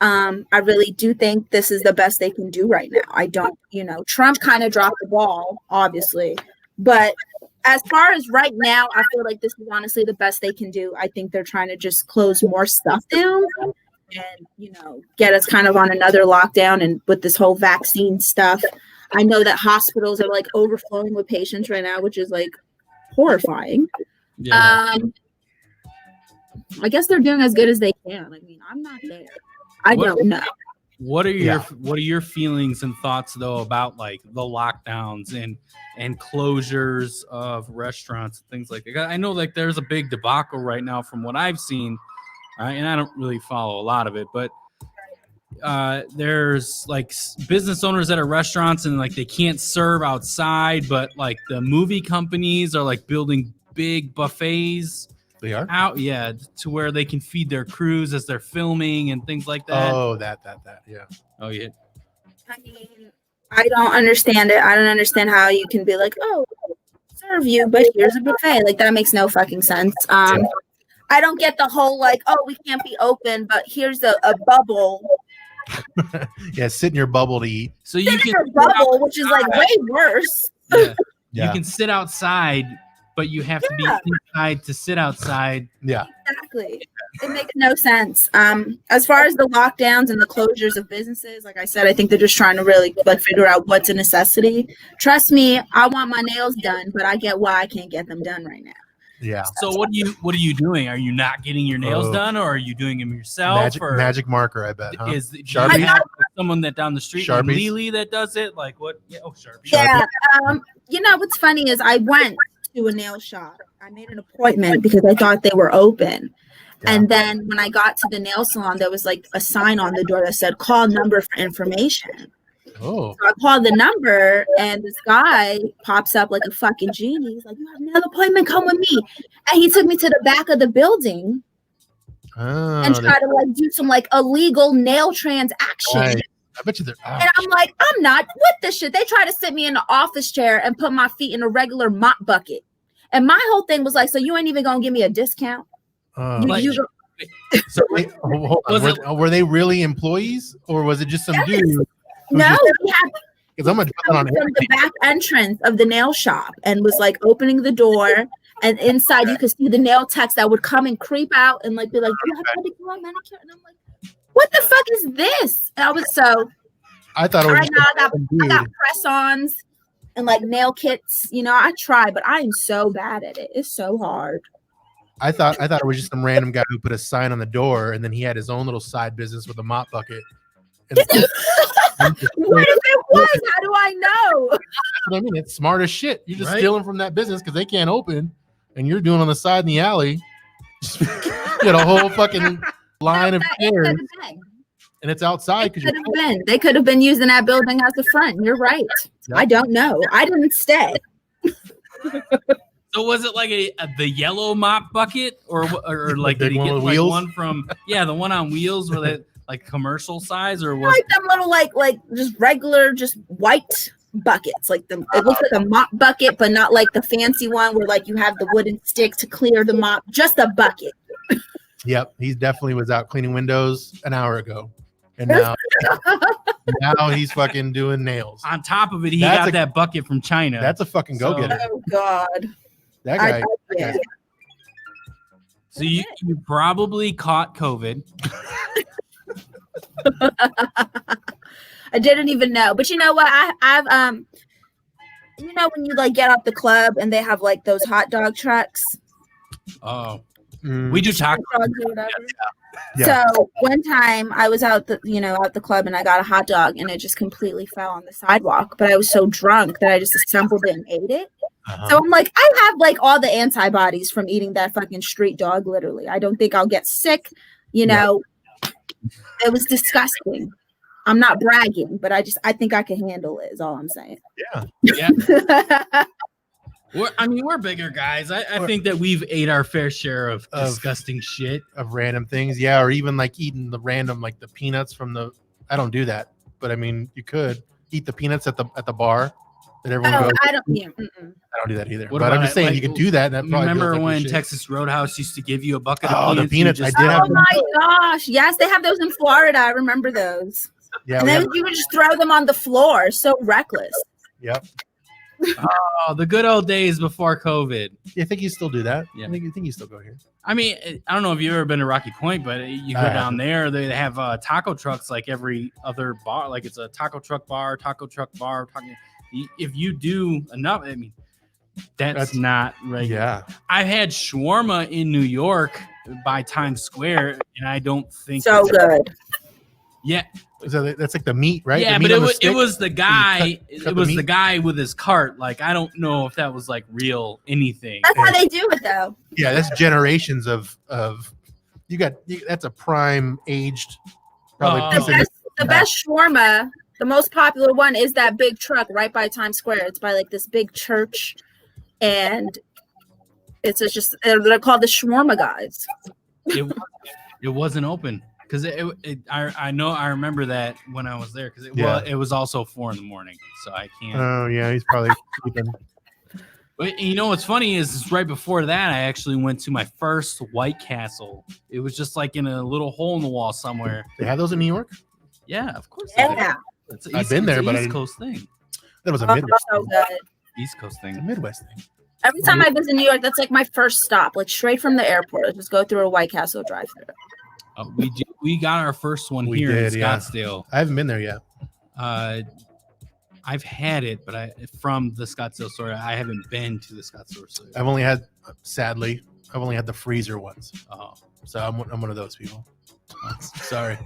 [SPEAKER 3] I really do think this is the best they can do right now. I don't, Trump kind of dropped the ball, obviously. But as far as right now, I feel like this is honestly the best they can do. I think they're trying to just close more stuff down and, get us kind of on another lockdown. And with this whole vaccine stuff, I know that hospitals are like overflowing with patients right now, which is like horrifying.
[SPEAKER 2] Yeah.
[SPEAKER 3] I guess they're doing as good as they can. I mean, I'm not there. I don't know.
[SPEAKER 2] What are your feelings and thoughts though about like the lockdowns and closures of restaurants and things like that? I know like there's a big debacle right now from what I've seen, and I don't really follow a lot of it, but there's like business owners that are restaurants and like they can't serve outside, but like the movie companies are like building big buffets.
[SPEAKER 1] They are
[SPEAKER 2] out, yeah, to where they can feed their crews as they're filming and things like that.
[SPEAKER 1] Oh, that, yeah.
[SPEAKER 2] Oh, yeah.
[SPEAKER 3] I mean, I don't understand it. I don't understand how you can be like, oh, serve you, but here's a buffet. Like that makes no fucking sense. I don't get the whole like, oh, we can't be open, but here's a bubble.
[SPEAKER 1] Yeah, sit in your bubble to eat.
[SPEAKER 2] So you
[SPEAKER 3] Sit in
[SPEAKER 2] can
[SPEAKER 3] your bubble, which is like way worse.
[SPEAKER 2] Yeah.
[SPEAKER 1] Yeah.
[SPEAKER 2] You can sit outside, but you have to be inside to sit outside.
[SPEAKER 1] Yeah.
[SPEAKER 3] Exactly. It makes no sense. As far as the lockdowns and the closures of businesses, like I said, I think they're just trying to really like figure out what's a necessity. Trust me, I want my nails done, but I get why I can't get them done right now.
[SPEAKER 1] Yeah.
[SPEAKER 2] So what are you doing? Are you not getting your nails done, or are you doing them yourself?
[SPEAKER 1] Magic marker, I bet. Huh?
[SPEAKER 2] Do you
[SPEAKER 1] Sharpie?
[SPEAKER 2] have someone that down the street, like
[SPEAKER 1] Sharpies?
[SPEAKER 2] Lily, that does it? Like what? Yeah, Sharpie.
[SPEAKER 3] Yeah. What's funny is I went to a nail shop. I made an appointment because I thought they were open.
[SPEAKER 1] Yeah.
[SPEAKER 3] And then when I got to the nail salon, there was like a sign on the door that said call number for information.
[SPEAKER 1] Oh.
[SPEAKER 3] So I called the number and this guy pops up like a fucking genie. He's like, you have a nail appointment, come with me. And he took me to the back of the building and tried to like do some like illegal nail transaction.
[SPEAKER 1] Right. I bet you they're.
[SPEAKER 3] And I'm like, I'm not with this shit. They tried to sit me in the office chair and put my feet in a regular mop bucket. And my whole thing was like, so you ain't even gonna give me a discount?
[SPEAKER 1] So wait, hold on. Were they really employees, or was it just some dude?
[SPEAKER 3] No, he had
[SPEAKER 1] Because I'm gonna
[SPEAKER 3] from the back entrance of the nail shop and was like opening the door, and inside you could see the nail techs that would come and creep out and like be like, "You have pedicure, manicure," and I'm like, "What the fuck is this?" And I was so.
[SPEAKER 1] I thought it was.
[SPEAKER 3] I got press-ons and like nail kits. I try, but I am so bad at it. It's so hard.
[SPEAKER 1] I thought it was just some random guy who put a sign on the door, and then he had his own little side business with a mop bucket.
[SPEAKER 3] What if it was? How do I know?
[SPEAKER 1] That's what I mean. It's smart as shit. You're just stealing from that business because they can't open, and you're doing on the side in the alley. You got a whole fucking line of chairs, and it's outside because
[SPEAKER 3] they could have been using that building as a front. You're right. Yep. I don't know. I didn't stay.
[SPEAKER 2] So was it like the yellow mop bucket, or like did he get like one from the one on wheels, where that like commercial size, or was
[SPEAKER 3] like them little like just regular just white buckets, like it looks like a mop bucket, but not like the fancy one where like you have the wooden stick to clear the mop, just a bucket.
[SPEAKER 1] Yep, he definitely was out cleaning windows an hour ago, and now he's fucking doing nails.
[SPEAKER 2] On top of it, he got that bucket from China.
[SPEAKER 1] That's a fucking go-getter.
[SPEAKER 3] Oh God,
[SPEAKER 1] that guy.
[SPEAKER 3] Yeah.
[SPEAKER 2] So you probably caught COVID.
[SPEAKER 3] I didn't even know, but you know what? I've when you like get out the club and they have like those hot dog trucks.
[SPEAKER 2] Oh, We do taco
[SPEAKER 3] dogs or whatever.
[SPEAKER 1] Yeah.
[SPEAKER 3] So one time I was out the club and I got a hot dog and it just completely fell on the sidewalk. But I was so drunk that I just assembled it and ate it. So I'm like, I have like all the antibodies from eating that fucking street dog. Literally, I don't think I'll get sick. You know, it was disgusting. I'm not bragging, but I think I can handle it. Is all I'm saying.
[SPEAKER 2] Yeah. We're bigger guys. I think that we've ate our fair share of disgusting shit.
[SPEAKER 1] Of random things. Yeah. Or even like eating the random, like the peanuts from the, I don't do that, but I mean, you could eat the peanuts at the bar that everyone goes.
[SPEAKER 3] I don't
[SPEAKER 1] do that either.
[SPEAKER 2] What
[SPEAKER 1] But I'm
[SPEAKER 2] about
[SPEAKER 1] just saying
[SPEAKER 2] like,
[SPEAKER 1] you could do that. That probably
[SPEAKER 2] remember
[SPEAKER 1] feels like
[SPEAKER 2] when
[SPEAKER 1] shit.
[SPEAKER 2] Texas Roadhouse used to give you a bucket of
[SPEAKER 1] Oh, the
[SPEAKER 2] peanuts?
[SPEAKER 1] peanuts. I did have
[SPEAKER 3] Oh my gosh. Yes, they have those in Florida. I remember those.
[SPEAKER 1] Yeah.
[SPEAKER 3] And then you would just throw them on the floor. So reckless.
[SPEAKER 1] Yep.
[SPEAKER 2] Oh, the good old days before COVID.
[SPEAKER 1] You think you still do that?
[SPEAKER 2] Yeah.
[SPEAKER 1] I think you still go here.
[SPEAKER 2] I mean, I don't know if you've ever been to Rocky Point, but you go down there, they have taco trucks like every other bar. Like it's a taco truck bar. If you do enough, I mean, that's not regular.
[SPEAKER 1] Yeah.
[SPEAKER 2] I've had shawarma in New York by Times Square, and I don't think
[SPEAKER 3] So good.
[SPEAKER 2] Yeah.
[SPEAKER 1] So that's like the meat, right?
[SPEAKER 2] Yeah,
[SPEAKER 1] the meat
[SPEAKER 2] but
[SPEAKER 1] on the
[SPEAKER 2] it
[SPEAKER 1] stick?
[SPEAKER 2] was the guy.
[SPEAKER 1] cut
[SPEAKER 2] It was
[SPEAKER 1] the
[SPEAKER 2] the
[SPEAKER 1] meat?
[SPEAKER 2] guy with his cart. Like I don't know if that was like real anything.
[SPEAKER 3] That's how they do it, though.
[SPEAKER 1] Yeah, that's generations of that's a prime aged probably
[SPEAKER 2] Oh.
[SPEAKER 1] piece of
[SPEAKER 3] The best shawarma, the most popular one, is that big truck right by Times Square. It's by like this big church, and it's just they're called the shawarma guys.
[SPEAKER 2] It wasn't open because I remember that when I was there because it was also 4 a.m, so I can't.
[SPEAKER 1] Oh yeah, he's probably sleeping.
[SPEAKER 2] But you know what's funny is right before that I actually went to my first White Castle. It was just like in a little hole in the wall somewhere.
[SPEAKER 1] They have those in New York?
[SPEAKER 2] Yeah, of course. they do.
[SPEAKER 3] Yeah,
[SPEAKER 1] I've been there, but I
[SPEAKER 2] East
[SPEAKER 1] didn't-
[SPEAKER 2] Coast thing.
[SPEAKER 1] That was a
[SPEAKER 3] oh,
[SPEAKER 1] Midwest.
[SPEAKER 3] so good.
[SPEAKER 2] East Coast
[SPEAKER 1] It's a
[SPEAKER 2] thing.
[SPEAKER 1] Midwest thing.
[SPEAKER 3] Every time I visit New York, that's like my first stop. Like straight from the airport, I just go through a White Castle drive-through.
[SPEAKER 2] We got our first one
[SPEAKER 1] We
[SPEAKER 2] here
[SPEAKER 1] did,
[SPEAKER 2] in
[SPEAKER 1] yeah.
[SPEAKER 2] Scottsdale.
[SPEAKER 1] I haven't been there yet.
[SPEAKER 2] I've had it, but from the Scottsdale store. I haven't been to the Scottsdale store.
[SPEAKER 1] I've only had, sadly, the freezer ones.
[SPEAKER 2] Oh.
[SPEAKER 1] So I'm one of those people. Sorry.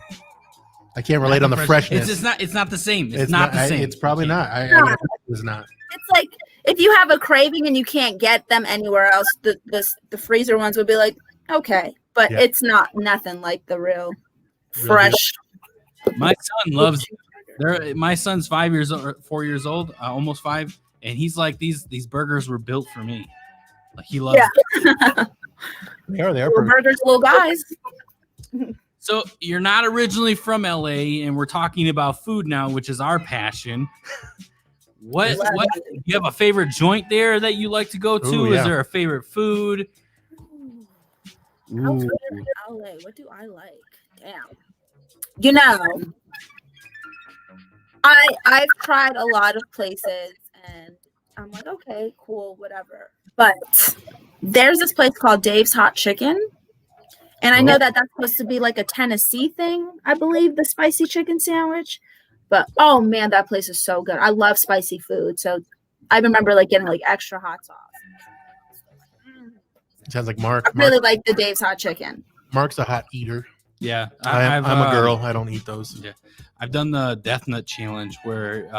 [SPEAKER 1] I can't relate on the freshness.
[SPEAKER 2] It's not the same. It's not the same.
[SPEAKER 1] It's probably
[SPEAKER 2] You
[SPEAKER 1] not.
[SPEAKER 2] can't-
[SPEAKER 1] It's not.
[SPEAKER 3] It's like if you have a craving and you can't get them anywhere else, the freezer ones would be like, okay, but
[SPEAKER 1] Yeah.
[SPEAKER 3] it's nothing like the real fresh.
[SPEAKER 2] My son loves. My son's 4 years old, almost 5, and he's like these burgers were built for me. Like he loves.
[SPEAKER 3] Yeah.
[SPEAKER 1] They are
[SPEAKER 3] Little
[SPEAKER 1] perfect.
[SPEAKER 3] burgers, little guys.
[SPEAKER 2] So you're not originally from LA, and we're talking about food now, which is our passion. What you have a favorite joint there that you like to go to?
[SPEAKER 1] Ooh, yeah.
[SPEAKER 2] Is there a favorite food?
[SPEAKER 3] Outside of LA, what do I like? Damn. You know, I've tried a lot of places and I'm like, okay, cool, whatever. But there's this place called Dave's Hot Chicken. And I know that that's supposed to be like a Tennessee thing, I believe, the spicy chicken sandwich. But oh man, that place is so good. I love spicy food. So I remember like getting like extra hot sauce.
[SPEAKER 1] Sounds like Mark.
[SPEAKER 3] I really like the Dave's Hot Chicken.
[SPEAKER 1] Mark's a hot eater.
[SPEAKER 2] Yeah,
[SPEAKER 1] I'm a girl. I don't eat those.
[SPEAKER 2] Yeah, I've done the Death Nut Challenge where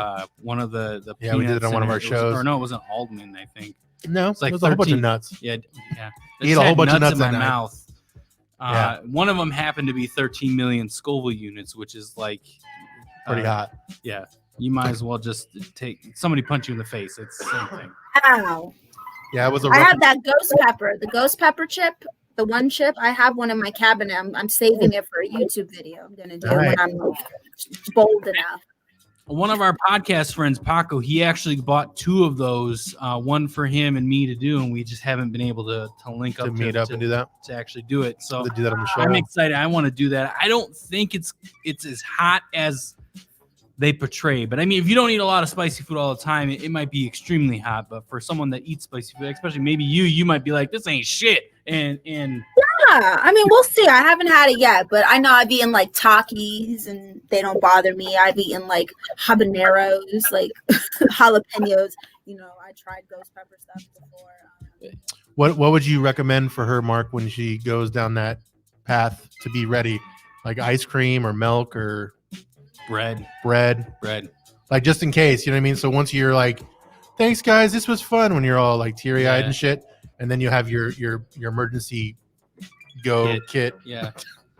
[SPEAKER 2] one of the
[SPEAKER 1] Yeah, we did it on
[SPEAKER 2] peanuts
[SPEAKER 1] one
[SPEAKER 2] in
[SPEAKER 1] of our shows.
[SPEAKER 2] Or no, it was an almond, I think.
[SPEAKER 1] No,
[SPEAKER 2] It's like
[SPEAKER 1] it was a whole bunch of
[SPEAKER 2] 13
[SPEAKER 1] nuts.
[SPEAKER 2] Yeah.
[SPEAKER 1] You ate a whole bunch of nuts
[SPEAKER 2] in my
[SPEAKER 1] that night.
[SPEAKER 2] mouth.
[SPEAKER 1] Yeah.
[SPEAKER 2] One of them happened to be 13 million Scoville units, which is like
[SPEAKER 1] Pretty hot.
[SPEAKER 2] Yeah, you might as well just take somebody punch you in the face. It's the same thing.
[SPEAKER 3] Ow.
[SPEAKER 1] Yeah, it was a
[SPEAKER 3] I
[SPEAKER 1] rough.
[SPEAKER 3] have that ghost pepper, the ghost pepper chip, the one chip. I have one in my cabinet. I'm saving it for a YouTube video. I'm gonna do it when I'm like, bold enough.
[SPEAKER 2] One of our podcast friends, Paco, he actually bought 2 of those, one for him and me to do, and we just haven't been able to link up
[SPEAKER 1] to meet up and do that.
[SPEAKER 2] to actually do it. So
[SPEAKER 1] To do that on the show.
[SPEAKER 2] I'm excited. I want to do that. I don't think it's as hot as they portray, but I mean, if you don't eat a lot of spicy food all the time, it might be extremely hot. But for someone that eats spicy food, especially maybe you might be like, this ain't shit. And
[SPEAKER 3] Yeah, I mean, we'll see. I haven't had it yet, but I know I've eaten like Takis and they don't bother me. I've eaten like habaneros, like jalapenos. You know, I tried ghost pepper stuff before.
[SPEAKER 1] What would you recommend for her, Mark, when she goes down that path to be ready? Like ice cream or milk or
[SPEAKER 2] bread.
[SPEAKER 1] Like just in case, you know what I mean? So once you're like, thanks guys, this was fun, when you're all like teary-eyed and shit, and then you have your emergency kit.
[SPEAKER 2] Yeah.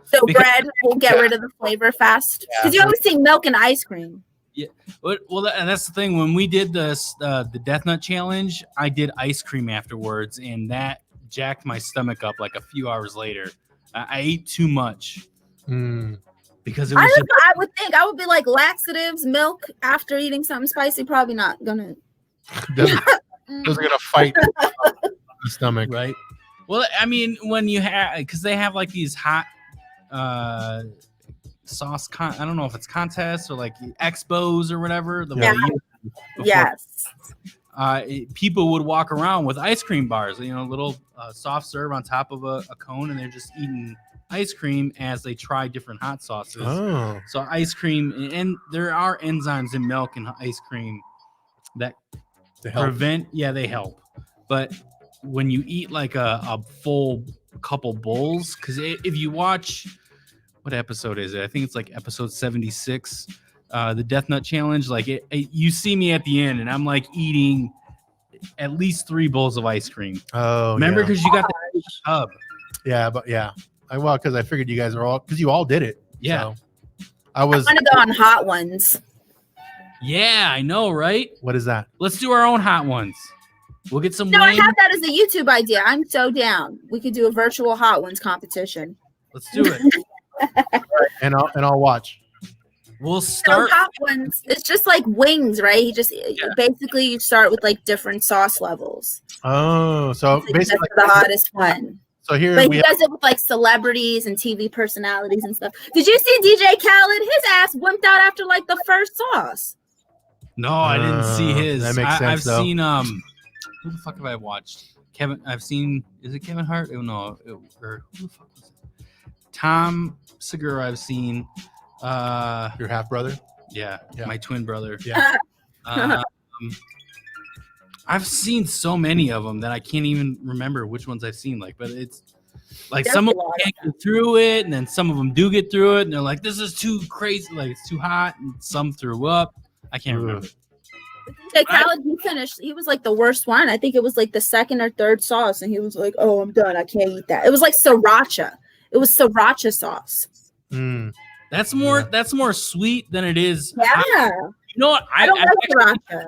[SPEAKER 3] So bread will get rid of the flavor fast. Because you always see milk and ice cream.
[SPEAKER 2] Yeah. Well, and that's the thing. When we did this, the Death Nut Challenge, I did ice cream afterwards, and that jacked my stomach up like a few hours later. I ate too much. Because it was
[SPEAKER 3] I would think I would be like laxatives, milk after eating something spicy. Probably not gonna.
[SPEAKER 1] Those are gonna fight the stomach,
[SPEAKER 2] right? Well, I mean, when you have, because they have like these hot sauce. I don't know if it's contests or like expos or whatever.
[SPEAKER 3] Yes.
[SPEAKER 2] People would walk around with ice cream bars, little soft serve on top of a cone, and they're just eating ice cream as they try different hot sauces. So ice cream, and there are enzymes in milk and ice cream that prevent. Yeah, they help. But when you eat like a full couple bowls, because if you watch, what episode is it? I think it's like episode 76, the Death Nut Challenge. Like you see me at the end, and I'm like eating at least 3 bowls of ice cream.
[SPEAKER 1] Oh,
[SPEAKER 2] remember, because you got the tub.
[SPEAKER 1] Yeah, but yeah. Because I figured you guys are all, because you all did it.
[SPEAKER 2] Yeah.
[SPEAKER 1] So I want
[SPEAKER 3] to go on hot ones.
[SPEAKER 2] Yeah, I know, right?
[SPEAKER 1] What is that?
[SPEAKER 2] Let's do our own hot ones. We'll get some.
[SPEAKER 3] No, I have that as a YouTube idea. I'm so down. We could do a virtual hot ones competition.
[SPEAKER 2] Let's do it.
[SPEAKER 1] and I'll watch.
[SPEAKER 2] We'll start.
[SPEAKER 3] So hot ones. It's just like wings, right? Basically you start with like different sauce levels.
[SPEAKER 1] Oh, so basically
[SPEAKER 3] the hottest one.
[SPEAKER 1] So here
[SPEAKER 3] he does it with like celebrities and TV personalities and stuff. Did you see DJ Khaled? His ass wimped out after like the first sauce.
[SPEAKER 2] No, I didn't see his.
[SPEAKER 1] That makes sense.
[SPEAKER 2] I've seen who the fuck have I watched? I've seen, is it Kevin Hart? Oh no, or who the fuck was it? Tom Segura. I've seen.
[SPEAKER 1] Your half brother?
[SPEAKER 2] Yeah, my twin brother.
[SPEAKER 1] Yeah.
[SPEAKER 2] I've seen so many of them that I can't even remember which ones I've seen. But it's like some of them can't get through it, and then some of them do get through it, and they're like, "This is too crazy, like it's too hot," and some threw up. I can't remember.
[SPEAKER 3] Khaled, he finished. He was like the worst one. I think it was like the second or third sauce, and he was like, "Oh, I'm done. I can't eat that." It was like sriracha. It was sriracha sauce.
[SPEAKER 2] That's more sweet than it is.
[SPEAKER 3] Yeah.
[SPEAKER 2] Hot. You know what?
[SPEAKER 3] I don't like sriracha.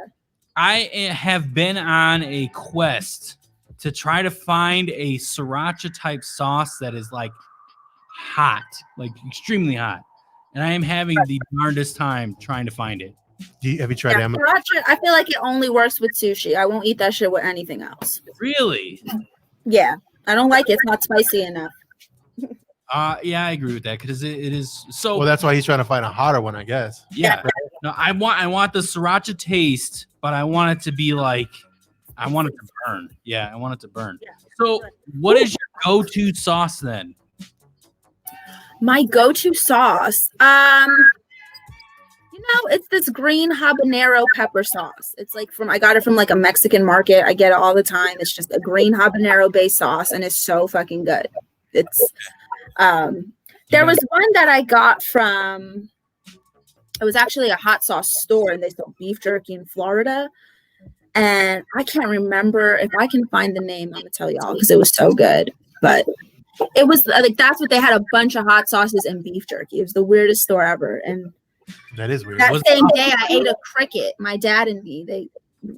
[SPEAKER 2] I have been on a quest to try to find a sriracha type sauce that is like hot, like extremely hot. And I am having the darndest time trying to find it.
[SPEAKER 1] Have you tried Amazon?
[SPEAKER 3] Sriracha, I feel like it only works with sushi. I won't eat that shit with anything else.
[SPEAKER 2] Really?
[SPEAKER 3] Yeah. I don't like it. It's not spicy enough.
[SPEAKER 2] Yeah, I agree with that because it is so.
[SPEAKER 1] Well, that's why he's trying to find a hotter one, I guess.
[SPEAKER 2] Yeah. No, I want the sriracha taste, but I want it to be like, I want it to burn. Yeah, I want it to burn. Yeah. So, what is your go-to sauce then?
[SPEAKER 3] My go-to sauce, it's this green habanero pepper sauce. It's like I got it from like a Mexican market. I get it all the time. It's just a green habanero based sauce, and it's so fucking good. It's there was one that I got from. It was actually a hot sauce store, and they sold beef jerky in Florida. And I can't remember. If I can find the name, I'm gonna tell y'all because it was so good. But it was like that's what they had, a bunch of hot sauces and beef jerky. It was the weirdest store ever. And
[SPEAKER 1] that is weird.
[SPEAKER 3] That same day, I ate a cricket. My dad and me,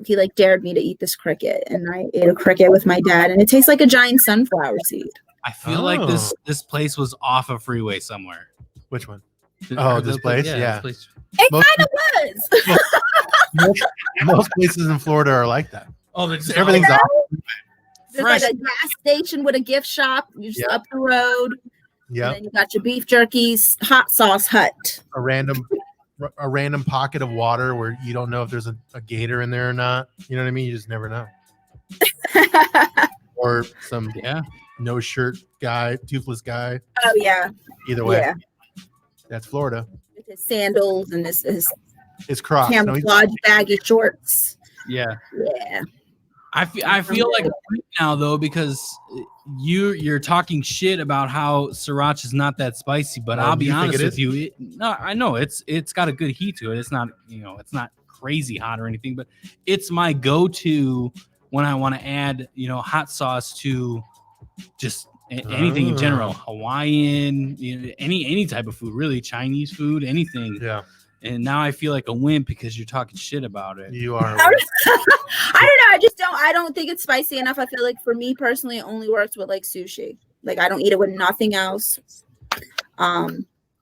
[SPEAKER 3] he like dared me to eat this cricket, and I ate a cricket with my dad, and it tastes like a giant sunflower seed.
[SPEAKER 2] I feel like this place was off a freeway somewhere.
[SPEAKER 1] Which one? This place? Yeah.
[SPEAKER 3] This place. It kind of was.
[SPEAKER 1] Most places in Florida are like that.
[SPEAKER 2] Oh,
[SPEAKER 1] everything's off.
[SPEAKER 3] There's like a gas station with a gift shop. You're just up the road.
[SPEAKER 1] Yeah.
[SPEAKER 3] And then you got your beef jerky's hot sauce hut.
[SPEAKER 1] A random pocket of water where you don't know if there's a gator in there or not. You know what I mean? You just never know. Or some no shirt guy, toothless guy.
[SPEAKER 3] Oh yeah.
[SPEAKER 1] Either way, that's Florida.
[SPEAKER 3] With his sandals and his
[SPEAKER 1] Crocs.
[SPEAKER 3] Camouflage baggy shorts.
[SPEAKER 2] Yeah.
[SPEAKER 3] Yeah.
[SPEAKER 2] I feel like right now though, because you're talking shit about how sriracha is not that spicy, but I'll be honest with you. No, I know it's got a good heat to it. It's not, it's not crazy hot or anything, but it's my go-to when I want to add, hot sauce to just anything in general, Hawaiian, any type of food, really, Chinese food, anything.
[SPEAKER 1] Yeah.
[SPEAKER 2] And now I feel like a wimp because you're talking shit about it.
[SPEAKER 1] You are.
[SPEAKER 3] I don't know. I don't think it's spicy enough. I feel like for me personally, it only works with like sushi. Like I don't eat it with nothing else. I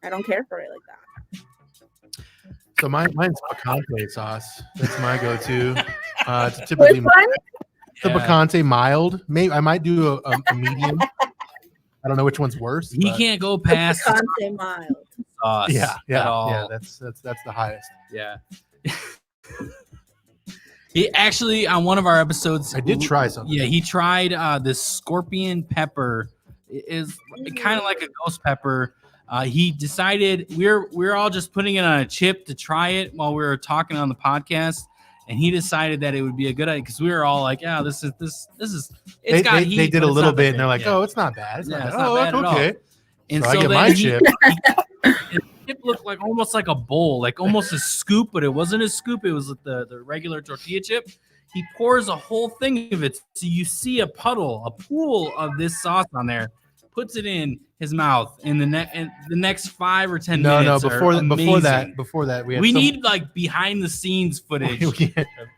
[SPEAKER 3] don't care for it like that.
[SPEAKER 1] So mine's picante sauce. That's my go-to. It's typically the picante mild. Maybe I might do a medium. I don't know which one's worse.
[SPEAKER 2] He can't go past
[SPEAKER 3] picante mild
[SPEAKER 2] sauce.
[SPEAKER 1] Yeah.
[SPEAKER 2] At all.
[SPEAKER 1] Yeah. That's the highest.
[SPEAKER 2] Yeah. He actually on one of our episodes,
[SPEAKER 1] I did try something.
[SPEAKER 2] Yeah, he tried this scorpion pepper. It is kind of like a ghost pepper. He decided we're all just putting it on a chip to try it while we were talking on the podcast, and he decided that it would be a good idea because we were all like, "Yeah, this is it's got heat."
[SPEAKER 1] They did a little bit, and they're like,
[SPEAKER 2] yeah.
[SPEAKER 1] "Oh, it's not bad. It's not bad.
[SPEAKER 2] It's not bad at all.
[SPEAKER 1] Okay."
[SPEAKER 2] And
[SPEAKER 1] so I get my chip.
[SPEAKER 2] The chip looked like almost like a bowl, like almost a scoop, but it wasn't a scoop. It was the regular tortilla chip. He pours a whole thing of it, so you see a pool of this sauce on there. Puts it in his mouth in the next 5 or 10 minutes.
[SPEAKER 1] No, before that, we
[SPEAKER 2] need like behind the scenes footage.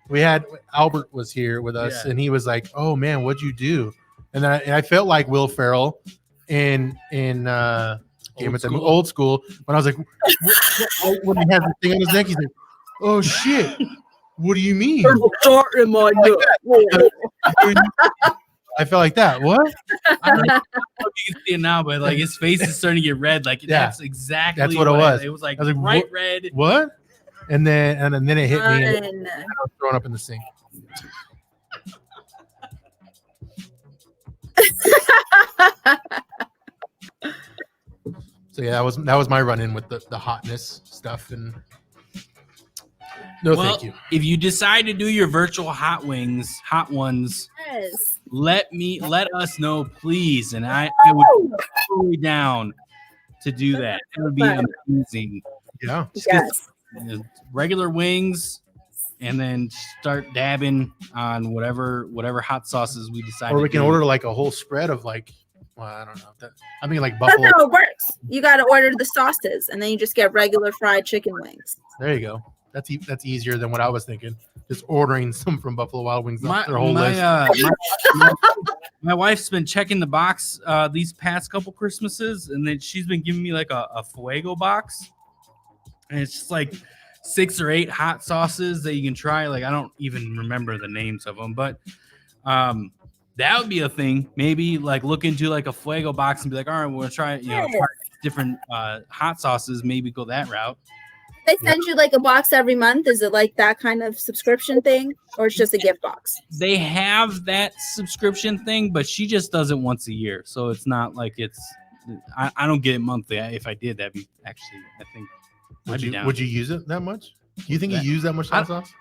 [SPEAKER 1] we had Albert was here with us, and he was like, "Oh man, what'd you do?" And then I felt like Will Ferrell in Old School when I was like, when he had the thing on his neck, he's like, "Oh shit, what do you mean?" I felt like that. What?
[SPEAKER 2] I don't know if you can see it now, but like his face is starting to get red. Like that's exactly what it was. It was like bright red.
[SPEAKER 1] What? And then it hit me, and I was thrown up in the sink. So yeah, that was my run-in with the hotness stuff, and thank you.
[SPEAKER 2] If you decide to do your virtual hot ones,
[SPEAKER 3] yes.
[SPEAKER 2] let us know, please, and I would be totally down to do that. It would be amazing.
[SPEAKER 1] Yeah.
[SPEAKER 3] Yes.
[SPEAKER 2] Regular wings, and then start dabbing on whatever hot sauces we decide.
[SPEAKER 1] Or we can order like a whole spread of like. Well, I don't know. I mean, like buffalo.
[SPEAKER 3] That's how it works. You got to order the sauces, and then you just get regular fried chicken wings.
[SPEAKER 1] There you go. That's easier than what I was thinking. Just ordering some from Buffalo Wild Wings. Their whole list.
[SPEAKER 2] My wife's been checking the box these past couple Christmases, and then she's been giving me like a Fuego box, and it's just like 6 or 8 hot sauces that you can try. Like I don't even remember the names of them, but that would be a thing. Maybe like look into like a Fuego box and be like, all right, we'll try try different hot sauces. Maybe go that route.
[SPEAKER 3] They send you like a box every month. Is it like that kind of subscription thing, or it's just a gift box?
[SPEAKER 2] They have that subscription thing, but she just does it once a year, so it's not like it's. I don't get it monthly. If I did, that'd be actually. I think.
[SPEAKER 1] Would you use it that much? Do you think you use that much hot sauce?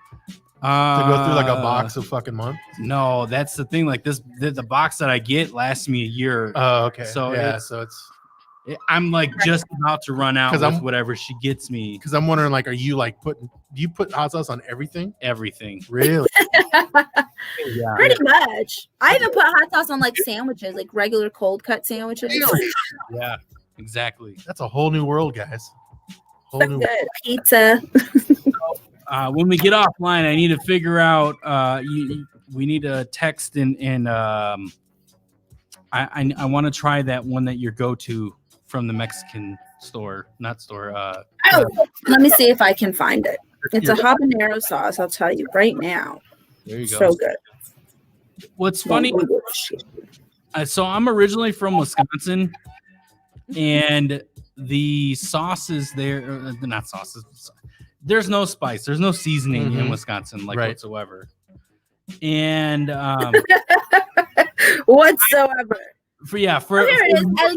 [SPEAKER 1] To go through like a box a fucking month?
[SPEAKER 2] No, that's the thing. Like this, the box that I get lasts me a year.
[SPEAKER 1] Oh, okay.
[SPEAKER 2] So
[SPEAKER 1] yeah,
[SPEAKER 2] I'm like just about to run out with whatever she gets me.
[SPEAKER 1] Because I'm wondering, like, do you put hot sauce on everything?
[SPEAKER 2] Everything.
[SPEAKER 1] Really?
[SPEAKER 3] Yeah. Pretty much. I even put hot sauce on like sandwiches, like regular cold cut sandwiches.
[SPEAKER 2] Yeah, exactly.
[SPEAKER 1] That's a whole new world, guys.
[SPEAKER 3] Pizza.
[SPEAKER 2] When we get offline, I need to figure out. We need to text and I want to try that one that your go-to from the Mexican store, not store.
[SPEAKER 3] Let me see if I can find it. It's a habanero sauce. I'll tell you right now.
[SPEAKER 2] There you go.
[SPEAKER 3] So good.
[SPEAKER 2] What's funny? So I'm originally from Wisconsin, and the sauces there, not sauces. There's no spice. There's no seasoning in Wisconsin, whatsoever. And
[SPEAKER 3] whatsoever.
[SPEAKER 2] For
[SPEAKER 3] here it is. El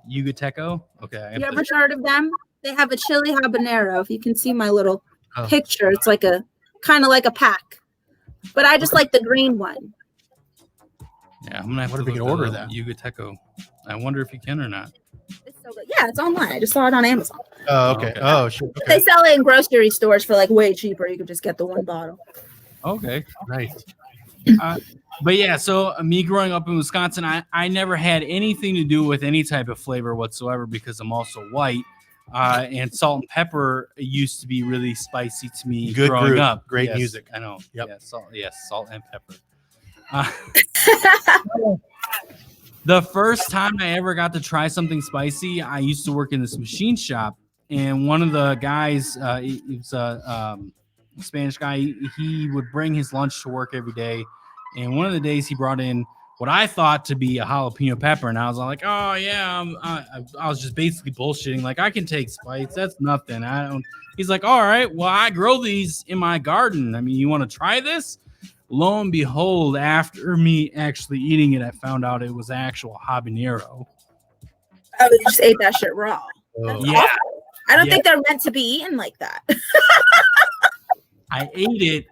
[SPEAKER 2] Yucateco. Okay.
[SPEAKER 3] You ever heard of them? They have a chili habanero. If you can see my little picture, it's like a kind of like a pack. but I just like the green one.
[SPEAKER 2] Yeah, I'm gonna have
[SPEAKER 1] What
[SPEAKER 2] to
[SPEAKER 1] if we
[SPEAKER 2] look
[SPEAKER 1] can order
[SPEAKER 2] up,
[SPEAKER 1] that?
[SPEAKER 2] Yucateco. I wonder if you can or not.
[SPEAKER 3] It's so good. Yeah, it's online. I just saw it on Amazon.
[SPEAKER 1] Oh, okay.
[SPEAKER 2] Okay.
[SPEAKER 1] Oh, shit.
[SPEAKER 3] They
[SPEAKER 1] Okay.
[SPEAKER 3] sell it in grocery stores for like way cheaper. You could just get the one bottle.
[SPEAKER 2] Okay.
[SPEAKER 1] Nice.
[SPEAKER 2] But yeah, so me growing up in Wisconsin, I never had anything to do with any type of flavor whatsoever because I'm also white. And salt and pepper used to be really spicy to me
[SPEAKER 1] Good
[SPEAKER 2] growing
[SPEAKER 1] group.
[SPEAKER 2] up.
[SPEAKER 1] Great
[SPEAKER 2] Yes,
[SPEAKER 1] music.
[SPEAKER 2] I know.
[SPEAKER 1] Yep.
[SPEAKER 2] Yeah, salt and pepper. The first time I ever got to try something spicy, I used to work in this machine shop, and one of the guys, he was a Spanish guy. He would bring his lunch to work every day, and one of the days he brought in what I thought to be a jalapeno pepper, and I was like, "Oh yeah," I was just basically bullshitting, like I can take spice, that's nothing. I don't. He's like, "All right, well I grow these in my garden. I mean, you want to try this?" Lo and behold, after me actually eating it, I found out it was actual habanero.
[SPEAKER 3] Oh, you just ate that shit raw. That's
[SPEAKER 1] Oh.
[SPEAKER 2] Yeah.
[SPEAKER 3] awful. I don't
[SPEAKER 2] Yeah.
[SPEAKER 3] think they're meant to be eaten like that.
[SPEAKER 2] I ate it,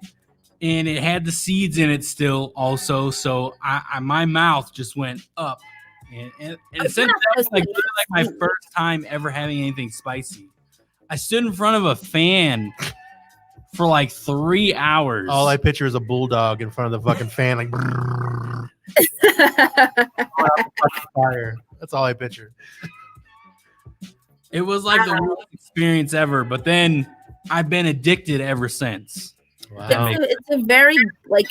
[SPEAKER 2] and it had the seeds in it still, also. So my mouth just went up, and essentially that was like my first time ever having anything spicy. I stood in front of a fan for like 3 hours.
[SPEAKER 1] All I picture is a bulldog in front of the fucking fan, like brrr, fire. That's all I picture.
[SPEAKER 2] It was like the worst experience ever, but then I've been addicted ever since.
[SPEAKER 1] Wow.
[SPEAKER 3] It's a very like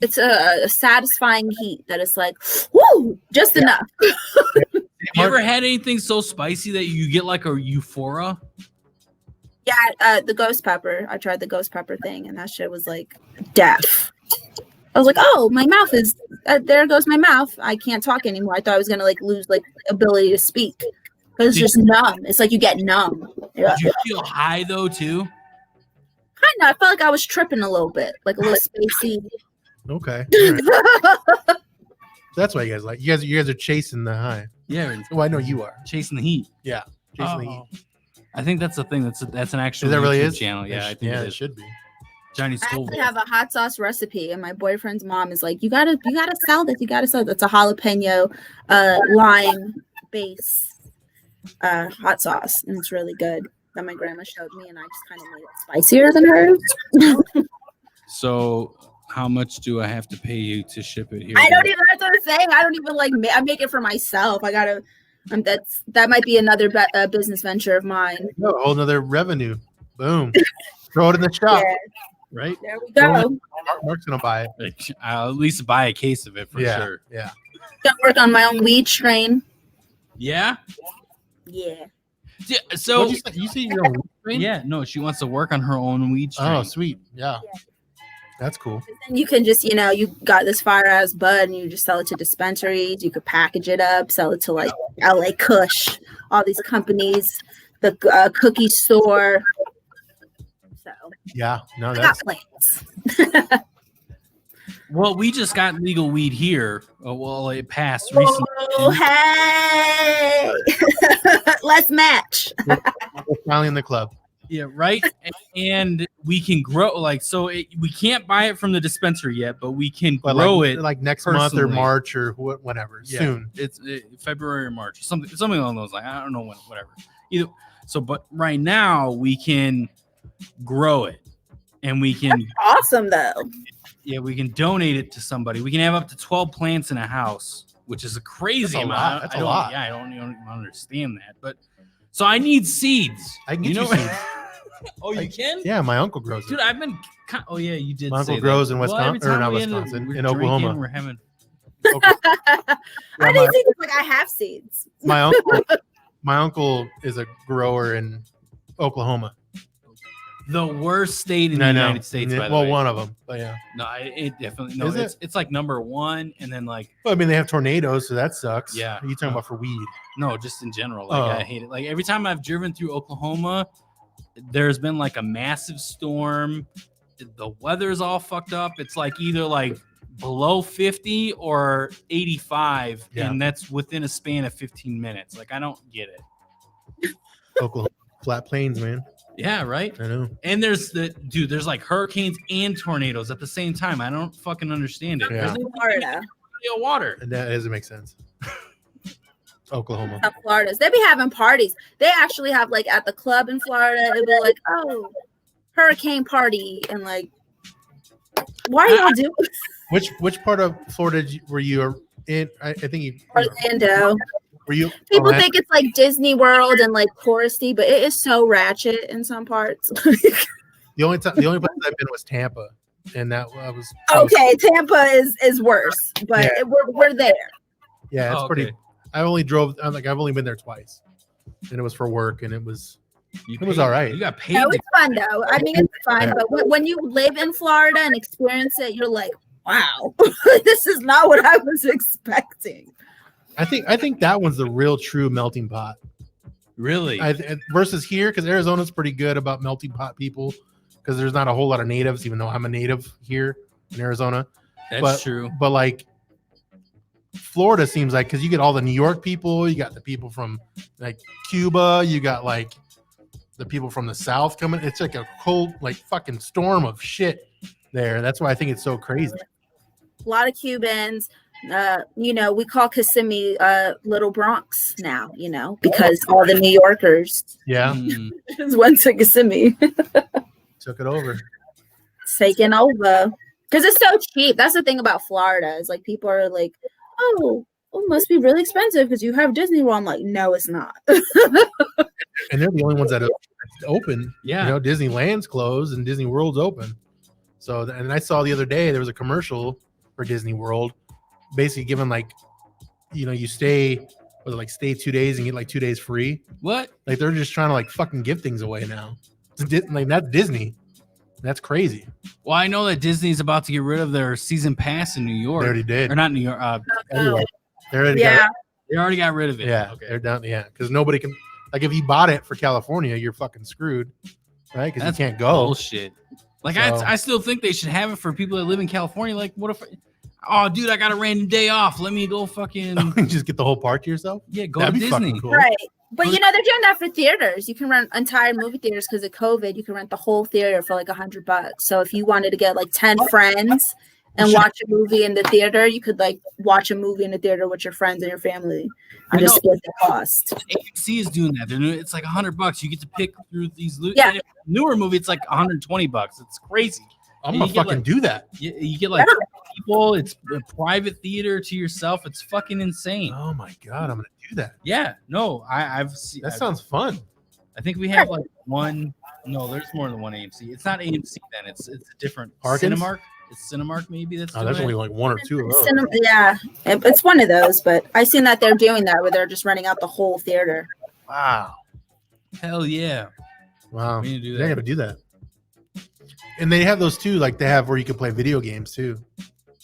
[SPEAKER 3] it's a satisfying heat that is like, whoo, just enough.
[SPEAKER 2] Have you ever had anything so spicy that you get like a euphoria?
[SPEAKER 3] Yeah, the ghost pepper. I tried the ghost pepper thing, and that shit was like death. I was like, oh, my mouth is there goes my mouth. I can't talk anymore. I thought I was gonna like lose like ability to speak. But it's just numb. It's like you get numb. Yeah.
[SPEAKER 2] Did you feel high though too?
[SPEAKER 3] Kind of. I felt like I was tripping a little bit, like a little spacey.
[SPEAKER 1] Okay. All right. That's why you guys like. You guys are chasing the high.
[SPEAKER 2] Yeah,
[SPEAKER 1] Well, I know you are.
[SPEAKER 2] chasing the heat.
[SPEAKER 1] Yeah. Chasing the
[SPEAKER 2] Oh.
[SPEAKER 1] heat.
[SPEAKER 2] I think that's the thing. That's an actual
[SPEAKER 1] Is that really
[SPEAKER 2] YouTube
[SPEAKER 1] is?
[SPEAKER 2] channel. Yeah, I think
[SPEAKER 1] yeah,
[SPEAKER 2] it
[SPEAKER 1] it
[SPEAKER 2] is.
[SPEAKER 1] should be.
[SPEAKER 2] Johnny
[SPEAKER 3] I
[SPEAKER 2] Scoville.
[SPEAKER 3] actually have a hot sauce recipe, and my boyfriend's mom is like, "You gotta sell this. You gotta sell this. It's a jalapeno, lime base, hot sauce, and it's really good." That my grandma showed me, and I just kind of made it spicier than hers.
[SPEAKER 2] So, how much do I have to pay you to ship it here?
[SPEAKER 3] I don't even. That's what I'm saying. I don't even like. I make it for myself. I gotta. That might be another business venture of mine.
[SPEAKER 1] No, a whole nother revenue. Boom. Throw it in the shop.
[SPEAKER 3] Yeah,
[SPEAKER 1] Right?
[SPEAKER 3] there we go.
[SPEAKER 1] Mark's gonna buy it.
[SPEAKER 2] Like, I'll at least buy a case of it for
[SPEAKER 1] yeah.
[SPEAKER 2] sure.
[SPEAKER 1] Yeah.
[SPEAKER 3] Gonna work on my own weed strain.
[SPEAKER 2] Yeah.
[SPEAKER 3] Yeah.
[SPEAKER 2] Yeah. So
[SPEAKER 1] What'd you say your own strain?
[SPEAKER 2] yeah, no, she wants to work on her own weed strain.
[SPEAKER 1] Oh, sweet. Yeah. That's cool.
[SPEAKER 3] And you can just, you got this fire ass bud, and you just sell it to dispensaries. You could package it up, sell it to like LA Kush, all these companies, the cookie store. So
[SPEAKER 1] Yeah. No,
[SPEAKER 3] I got
[SPEAKER 1] that's
[SPEAKER 3] plans.
[SPEAKER 2] Well, we just got legal weed here. Well, it passed recently.
[SPEAKER 3] Oh, hey, let's match.
[SPEAKER 1] we're finally in the club.
[SPEAKER 2] Yeah, right. And we can grow we can't buy it from the dispensary yet, but we can
[SPEAKER 1] But
[SPEAKER 2] grow
[SPEAKER 1] like,
[SPEAKER 2] it
[SPEAKER 1] like next month or
[SPEAKER 2] personally.
[SPEAKER 1] March or whenever.
[SPEAKER 2] Yeah.
[SPEAKER 1] Soon.
[SPEAKER 2] It's February or March, something along those lines. I don't know when, whatever. Either so, but right now we can grow it, and we can
[SPEAKER 3] Awesome though.
[SPEAKER 2] we can donate it to somebody. We can have up to 12 plants in a house, which is a crazy
[SPEAKER 1] That's a
[SPEAKER 2] amount.
[SPEAKER 1] lot. That's a lot.
[SPEAKER 2] Yeah, I don't even understand that, but so I need seeds.
[SPEAKER 1] I can get you seeds.
[SPEAKER 2] Oh, you can?
[SPEAKER 1] Yeah, my uncle grows
[SPEAKER 2] Dude,
[SPEAKER 1] it.
[SPEAKER 2] I've been. Oh yeah, you did.
[SPEAKER 1] My uncle
[SPEAKER 2] say
[SPEAKER 1] grows
[SPEAKER 2] that.
[SPEAKER 1] in
[SPEAKER 2] Well, every
[SPEAKER 1] Wisconsin, or
[SPEAKER 2] time
[SPEAKER 1] not
[SPEAKER 2] we end up-
[SPEAKER 1] Wisconsin,
[SPEAKER 2] we're
[SPEAKER 1] in
[SPEAKER 2] drinking,
[SPEAKER 1] Oklahoma.
[SPEAKER 2] We're having.
[SPEAKER 3] I
[SPEAKER 1] my-
[SPEAKER 3] didn't think like I have seeds.
[SPEAKER 1] My uncle is a grower in Oklahoma.
[SPEAKER 2] The worst state in the
[SPEAKER 1] I know.
[SPEAKER 2] United States, by the
[SPEAKER 1] Well,
[SPEAKER 2] way.
[SPEAKER 1] one of them, but yeah.
[SPEAKER 2] No, it definitely no.
[SPEAKER 1] Is it?
[SPEAKER 2] It's like number one, and then like
[SPEAKER 1] Well, I mean, they have tornadoes, so that sucks.
[SPEAKER 2] Yeah.
[SPEAKER 1] What are you talking about for weed?
[SPEAKER 2] no, just in general. Like
[SPEAKER 1] Oh.
[SPEAKER 2] I hate it. Like every time I've driven through Oklahoma, there's been like a massive storm. The weather's all fucked up. It's like either like below 50 or 85,
[SPEAKER 1] Yeah.
[SPEAKER 2] and that's within a span of 15 minutes. Like I don't get it.
[SPEAKER 1] Oklahoma, flat plains, man.
[SPEAKER 2] Yeah, right.
[SPEAKER 1] I know.
[SPEAKER 2] And there's like hurricanes and tornadoes at the same time. I don't fucking understand it.
[SPEAKER 1] Yeah.
[SPEAKER 2] There's no
[SPEAKER 3] Florida.
[SPEAKER 2] water.
[SPEAKER 1] And that doesn't make sense. Oklahoma.
[SPEAKER 3] Florida's. They be having parties. They actually have like at the club in Florida, it'd be like, oh, hurricane party. And like, why are y'all doing
[SPEAKER 1] Which part of Florida were you in? I think you
[SPEAKER 3] Orlando?
[SPEAKER 1] were you.
[SPEAKER 3] People
[SPEAKER 1] Orlando?
[SPEAKER 3] think it's like Disney World and like touristy, but it is so ratchet in some parts.
[SPEAKER 1] The only place I've been was Tampa, and that was
[SPEAKER 3] Okay, Tampa is worse, but
[SPEAKER 1] Yeah.
[SPEAKER 3] we're there.
[SPEAKER 1] Yeah, it's
[SPEAKER 2] Oh,
[SPEAKER 1] pretty.
[SPEAKER 2] okay.
[SPEAKER 1] I've only been there twice, and it was for work, and it was
[SPEAKER 2] It
[SPEAKER 1] was all right.
[SPEAKER 2] You got paid.
[SPEAKER 3] No,
[SPEAKER 2] to-
[SPEAKER 3] it's fun though. I mean, it's fun,
[SPEAKER 1] Yeah.
[SPEAKER 3] but when you live in Florida and experience it, you're like, wow, this is not what I was expecting.
[SPEAKER 1] I think that one's the real true melting pot.
[SPEAKER 2] Really?
[SPEAKER 1] Versus here, because Arizona's pretty good about melting pot people, because there's not a whole lot of natives, even though I'm a native here in Arizona.
[SPEAKER 2] That's true.
[SPEAKER 1] But like Florida seems like, because you get all the New York people, you got the people from like Cuba, you got like the people from the South coming. It's like a cold, like fucking storm of shit there. That's why I think it's so crazy.
[SPEAKER 3] A lot of Cubans. We call Kissimmee Little Bronx now, because all the New Yorkers
[SPEAKER 1] Yeah,
[SPEAKER 2] Mm.
[SPEAKER 3] just went to Kissimmee.
[SPEAKER 1] took it over.
[SPEAKER 3] It's taken over. Because it's so cheap. That's the thing about Florida. Is like people are like, oh, it must be really expensive because you have Disney World. I'm like, no, it's not.
[SPEAKER 1] And they're the only ones that are open.
[SPEAKER 2] Yeah.
[SPEAKER 1] Disneyland's closed and Disney World's open. So, and I saw the other day there was a commercial for Disney World, basically giving like, you stay 2 days and get like 2 days free.
[SPEAKER 2] What?
[SPEAKER 1] Like they're just trying to like fucking give things away now. Like that's Disney. That's crazy.
[SPEAKER 2] Well, I know that Disney's about to get rid of their season pass in New
[SPEAKER 1] They
[SPEAKER 2] York.
[SPEAKER 1] already did.
[SPEAKER 2] Or not New York.
[SPEAKER 1] Everywhere. They already
[SPEAKER 3] Yeah.
[SPEAKER 1] got
[SPEAKER 2] They already got rid of
[SPEAKER 1] it.
[SPEAKER 2] it.
[SPEAKER 1] Yeah,
[SPEAKER 2] Okay.
[SPEAKER 1] they're done. Yeah, because nobody can. Like if you bought it for California, you're fucking screwed, right? Because you
[SPEAKER 2] That's
[SPEAKER 1] can't go.
[SPEAKER 2] Bullshit. Like
[SPEAKER 1] So-
[SPEAKER 2] I still think they should have it for people that live in California. Like, what if? Oh, dude, I got a random day off. Let me go fucking
[SPEAKER 1] Just get the whole park to yourself.
[SPEAKER 2] go
[SPEAKER 1] That'd
[SPEAKER 2] to
[SPEAKER 1] be
[SPEAKER 2] Disney.
[SPEAKER 1] fucking cool.
[SPEAKER 3] Right. But they're doing that for theaters. You can rent entire movie theaters because of COVID. You can rent the whole theater for like $100. So if you wanted to get like 10 friends and watch a movie in the theater, you could like watch a movie in the theater with your friends and your family and
[SPEAKER 2] I
[SPEAKER 3] just
[SPEAKER 2] know.
[SPEAKER 3] split the cost.
[SPEAKER 2] AMC is doing that. It's like $100. You get to pick through these
[SPEAKER 3] Yeah.
[SPEAKER 2] newer movie. It's like $120. It's crazy.
[SPEAKER 1] I'm
[SPEAKER 2] You
[SPEAKER 1] gonna
[SPEAKER 2] get,
[SPEAKER 1] fucking
[SPEAKER 2] like-
[SPEAKER 1] do that.
[SPEAKER 2] You get like people. It's a private theater to yourself. It's fucking insane.
[SPEAKER 1] Oh my god, I'm gonna do that.
[SPEAKER 2] Yeah. No, I've seen.
[SPEAKER 1] That sounds fun.
[SPEAKER 2] I think we have like one. No, there's more than one AMC. It's not AMC then. It's a different
[SPEAKER 1] Harkins?
[SPEAKER 2] Cinemark. It's Cinemark maybe. That's
[SPEAKER 1] Oh, there's
[SPEAKER 2] doing
[SPEAKER 1] only
[SPEAKER 2] it.
[SPEAKER 1] like one or two of those.
[SPEAKER 3] Yeah, it's one of those. But I seen that they're doing that where they're just renting out the whole theater.
[SPEAKER 1] Wow.
[SPEAKER 2] Hell yeah.
[SPEAKER 1] Wow.
[SPEAKER 2] We need to do
[SPEAKER 1] They
[SPEAKER 2] that.
[SPEAKER 1] gotta do that. And they have those too, like they have where you can play video games too.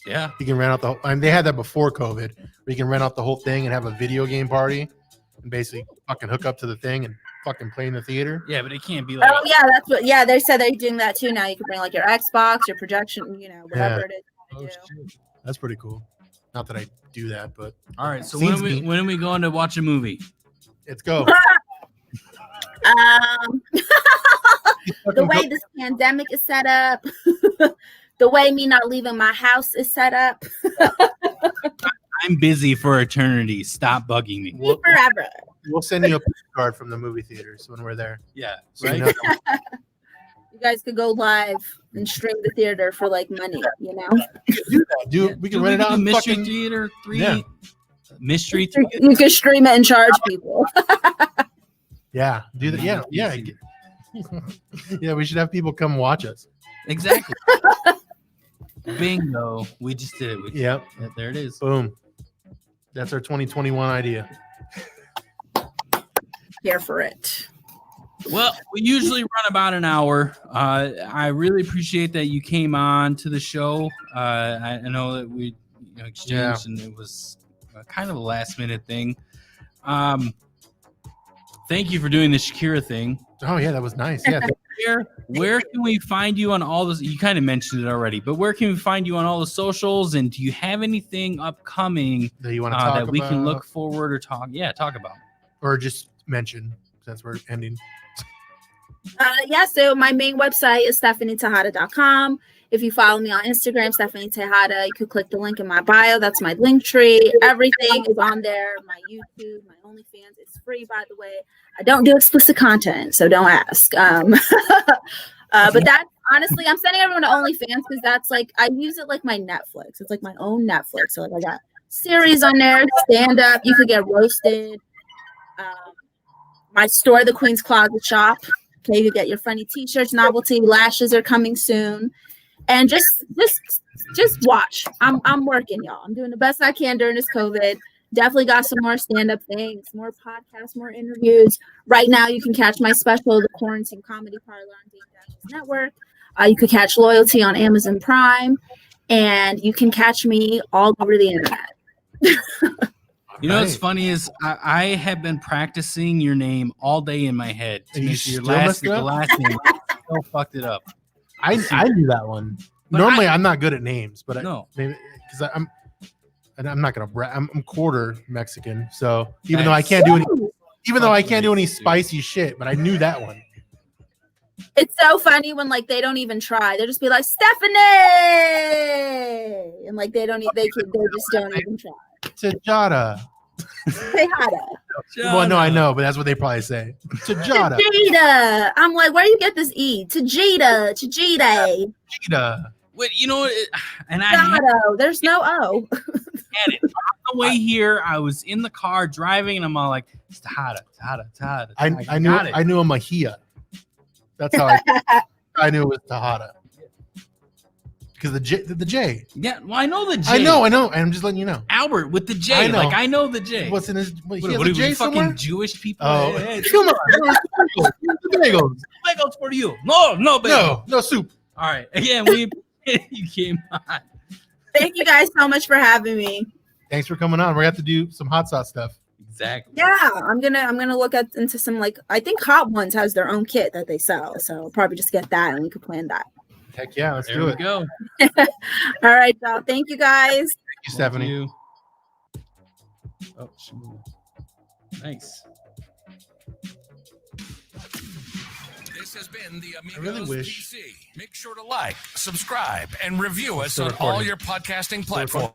[SPEAKER 2] Yeah.
[SPEAKER 1] You can rent out the whole, they had that before COVID, where you can rent out the whole thing and have a video game party and basically fucking hook up to the thing and fucking play in the theater.
[SPEAKER 2] Yeah, but it can't be like.
[SPEAKER 3] Oh yeah, that's what. Yeah, they said they're doing that too now. You can bring like your Xbox, your projection, whatever it is.
[SPEAKER 2] Oh,
[SPEAKER 3] You do.
[SPEAKER 2] shit.
[SPEAKER 1] That's pretty cool. Not that I do that, but
[SPEAKER 2] All right. So
[SPEAKER 1] Seems
[SPEAKER 2] when
[SPEAKER 1] neat.
[SPEAKER 2] are we going to watch a movie?
[SPEAKER 1] let's go.
[SPEAKER 3] The way this pandemic is set up, the way me not leaving my house is set up,
[SPEAKER 2] I'm busy for eternity. Stop bugging me.
[SPEAKER 1] We'll,
[SPEAKER 3] forever.
[SPEAKER 1] we'll send you a postcard from the movie theaters when we're there.
[SPEAKER 2] Yeah.
[SPEAKER 1] So you
[SPEAKER 2] Right.
[SPEAKER 1] know,
[SPEAKER 3] You guys could go live and stream the theater for like money,
[SPEAKER 1] we can do that.
[SPEAKER 2] Yeah.
[SPEAKER 1] We can
[SPEAKER 2] Dude,
[SPEAKER 1] rent it
[SPEAKER 2] could
[SPEAKER 1] out
[SPEAKER 2] do
[SPEAKER 1] in
[SPEAKER 2] Mystery
[SPEAKER 1] fucking.
[SPEAKER 2] Theater 3.
[SPEAKER 1] Yeah.
[SPEAKER 2] Mystery
[SPEAKER 3] You
[SPEAKER 2] Theater.
[SPEAKER 3] can stream it and charge people.
[SPEAKER 1] Yeah, do that. Yeah, yeah. Yeah, we should have people come watch us.
[SPEAKER 2] Exactly. Bingo. We just did it.
[SPEAKER 1] Yep.
[SPEAKER 2] Yeah, there it is.
[SPEAKER 1] Boom. That's our 2021 idea.
[SPEAKER 3] Here for it.
[SPEAKER 2] Well, we usually run about an hour. I really appreciate that you came on to the show. I know that we exchanged, and it was kind of a last minute thing. Thank you for doing the Shakira thing.
[SPEAKER 1] Oh yeah, that was nice. Yeah,
[SPEAKER 2] Where can we find you on all this? You kind of mentioned it already, but where can we find you on all the socials? And do you have anything upcoming
[SPEAKER 1] that you want to talk
[SPEAKER 2] that we can
[SPEAKER 1] about?
[SPEAKER 2] look forward or talk? Yeah, talk about.
[SPEAKER 1] Or just mention since we're ending.
[SPEAKER 3] So my main website is stephanietejada.com. If you follow me on Instagram, Stephanie Tejada, you could click the link in my bio. That's my link tree. Everything is on there. My YouTube, my OnlyFans. It's free, by the way. I don't do explicit content, so don't ask. But that, honestly, I'm sending everyone to OnlyFans because that's like, I use it like my Netflix. It's like my own Netflix. So like I got series on there, stand up. You could get roasted. My store, the Queen's Closet Shop. Okay, you get your funny t-shirts, novelty lashes are coming soon. And just watch. I'm working, y'all. I'm doing the best I can during this COVID. Definitely got some more stand-up things, more podcasts, more interviews. Right now, you can catch my special, The Quarantine Comedy Parlor on Dave Dash's network. You could catch Loyalty on Amazon Prime. And you can catch me all over the internet.
[SPEAKER 2] You know what's funny is I have been practicing your name all day in my head to make your last name. I fucked it up.
[SPEAKER 1] I knew that one. But normally, I'm not good at names, but
[SPEAKER 2] no,
[SPEAKER 1] maybe because I'm not gonna brag. I'm quarter Mexican, so even though I can't do any spicy shit, but I knew that one.
[SPEAKER 3] It's so funny when like they don't even try. They'll just be like Stephanie, and like they just don't even try.
[SPEAKER 1] Tejada.
[SPEAKER 3] Tejada.
[SPEAKER 1] Well, no, I know, but that's what they probably say. Tejada.
[SPEAKER 3] Tejada. I'm like, where do you get this E? Tejada.
[SPEAKER 1] Tejada.
[SPEAKER 2] Wait, you know what? And
[SPEAKER 3] there's no O.
[SPEAKER 2] On the way here, I was in the car driving, and I'm all like, Tejada.
[SPEAKER 1] I knew a Mahia. That's how I knew it was Tejada. Because the J.
[SPEAKER 2] Yeah, well, I know the J.
[SPEAKER 1] I know. I'm just letting you know.
[SPEAKER 2] Albert with the J.
[SPEAKER 1] I know.
[SPEAKER 2] Like, I know the J.
[SPEAKER 1] What's in his... What
[SPEAKER 2] are
[SPEAKER 1] a J
[SPEAKER 2] we,
[SPEAKER 1] somewhere?
[SPEAKER 2] fucking Jewish people?
[SPEAKER 1] Oh,
[SPEAKER 2] hey,
[SPEAKER 1] come on. Bagels.
[SPEAKER 2] Bagels for you. No bagels.
[SPEAKER 1] No soup.
[SPEAKER 2] All right. Again, you came on.
[SPEAKER 3] Thank you guys so much for having me.
[SPEAKER 1] Thanks for coming on. We're going to have to do some hot sauce stuff.
[SPEAKER 2] Exactly.
[SPEAKER 3] Yeah, I'm gonna look into some, like, I think Hot Ones has their own kit that they sell, so I'll probably just get that and we could plan that.
[SPEAKER 1] Heck yeah, let's
[SPEAKER 2] there
[SPEAKER 1] do
[SPEAKER 2] we
[SPEAKER 1] it.
[SPEAKER 2] Go.
[SPEAKER 3] All right, y'all. Thank you guys.
[SPEAKER 1] Thank you, Stephanie.
[SPEAKER 2] Oh, nice.
[SPEAKER 4] This has been the Amigos
[SPEAKER 1] really wish.
[SPEAKER 4] PC. Make sure to like, subscribe, and review us
[SPEAKER 1] Still
[SPEAKER 4] on
[SPEAKER 1] recording.
[SPEAKER 4] all your podcasting platforms.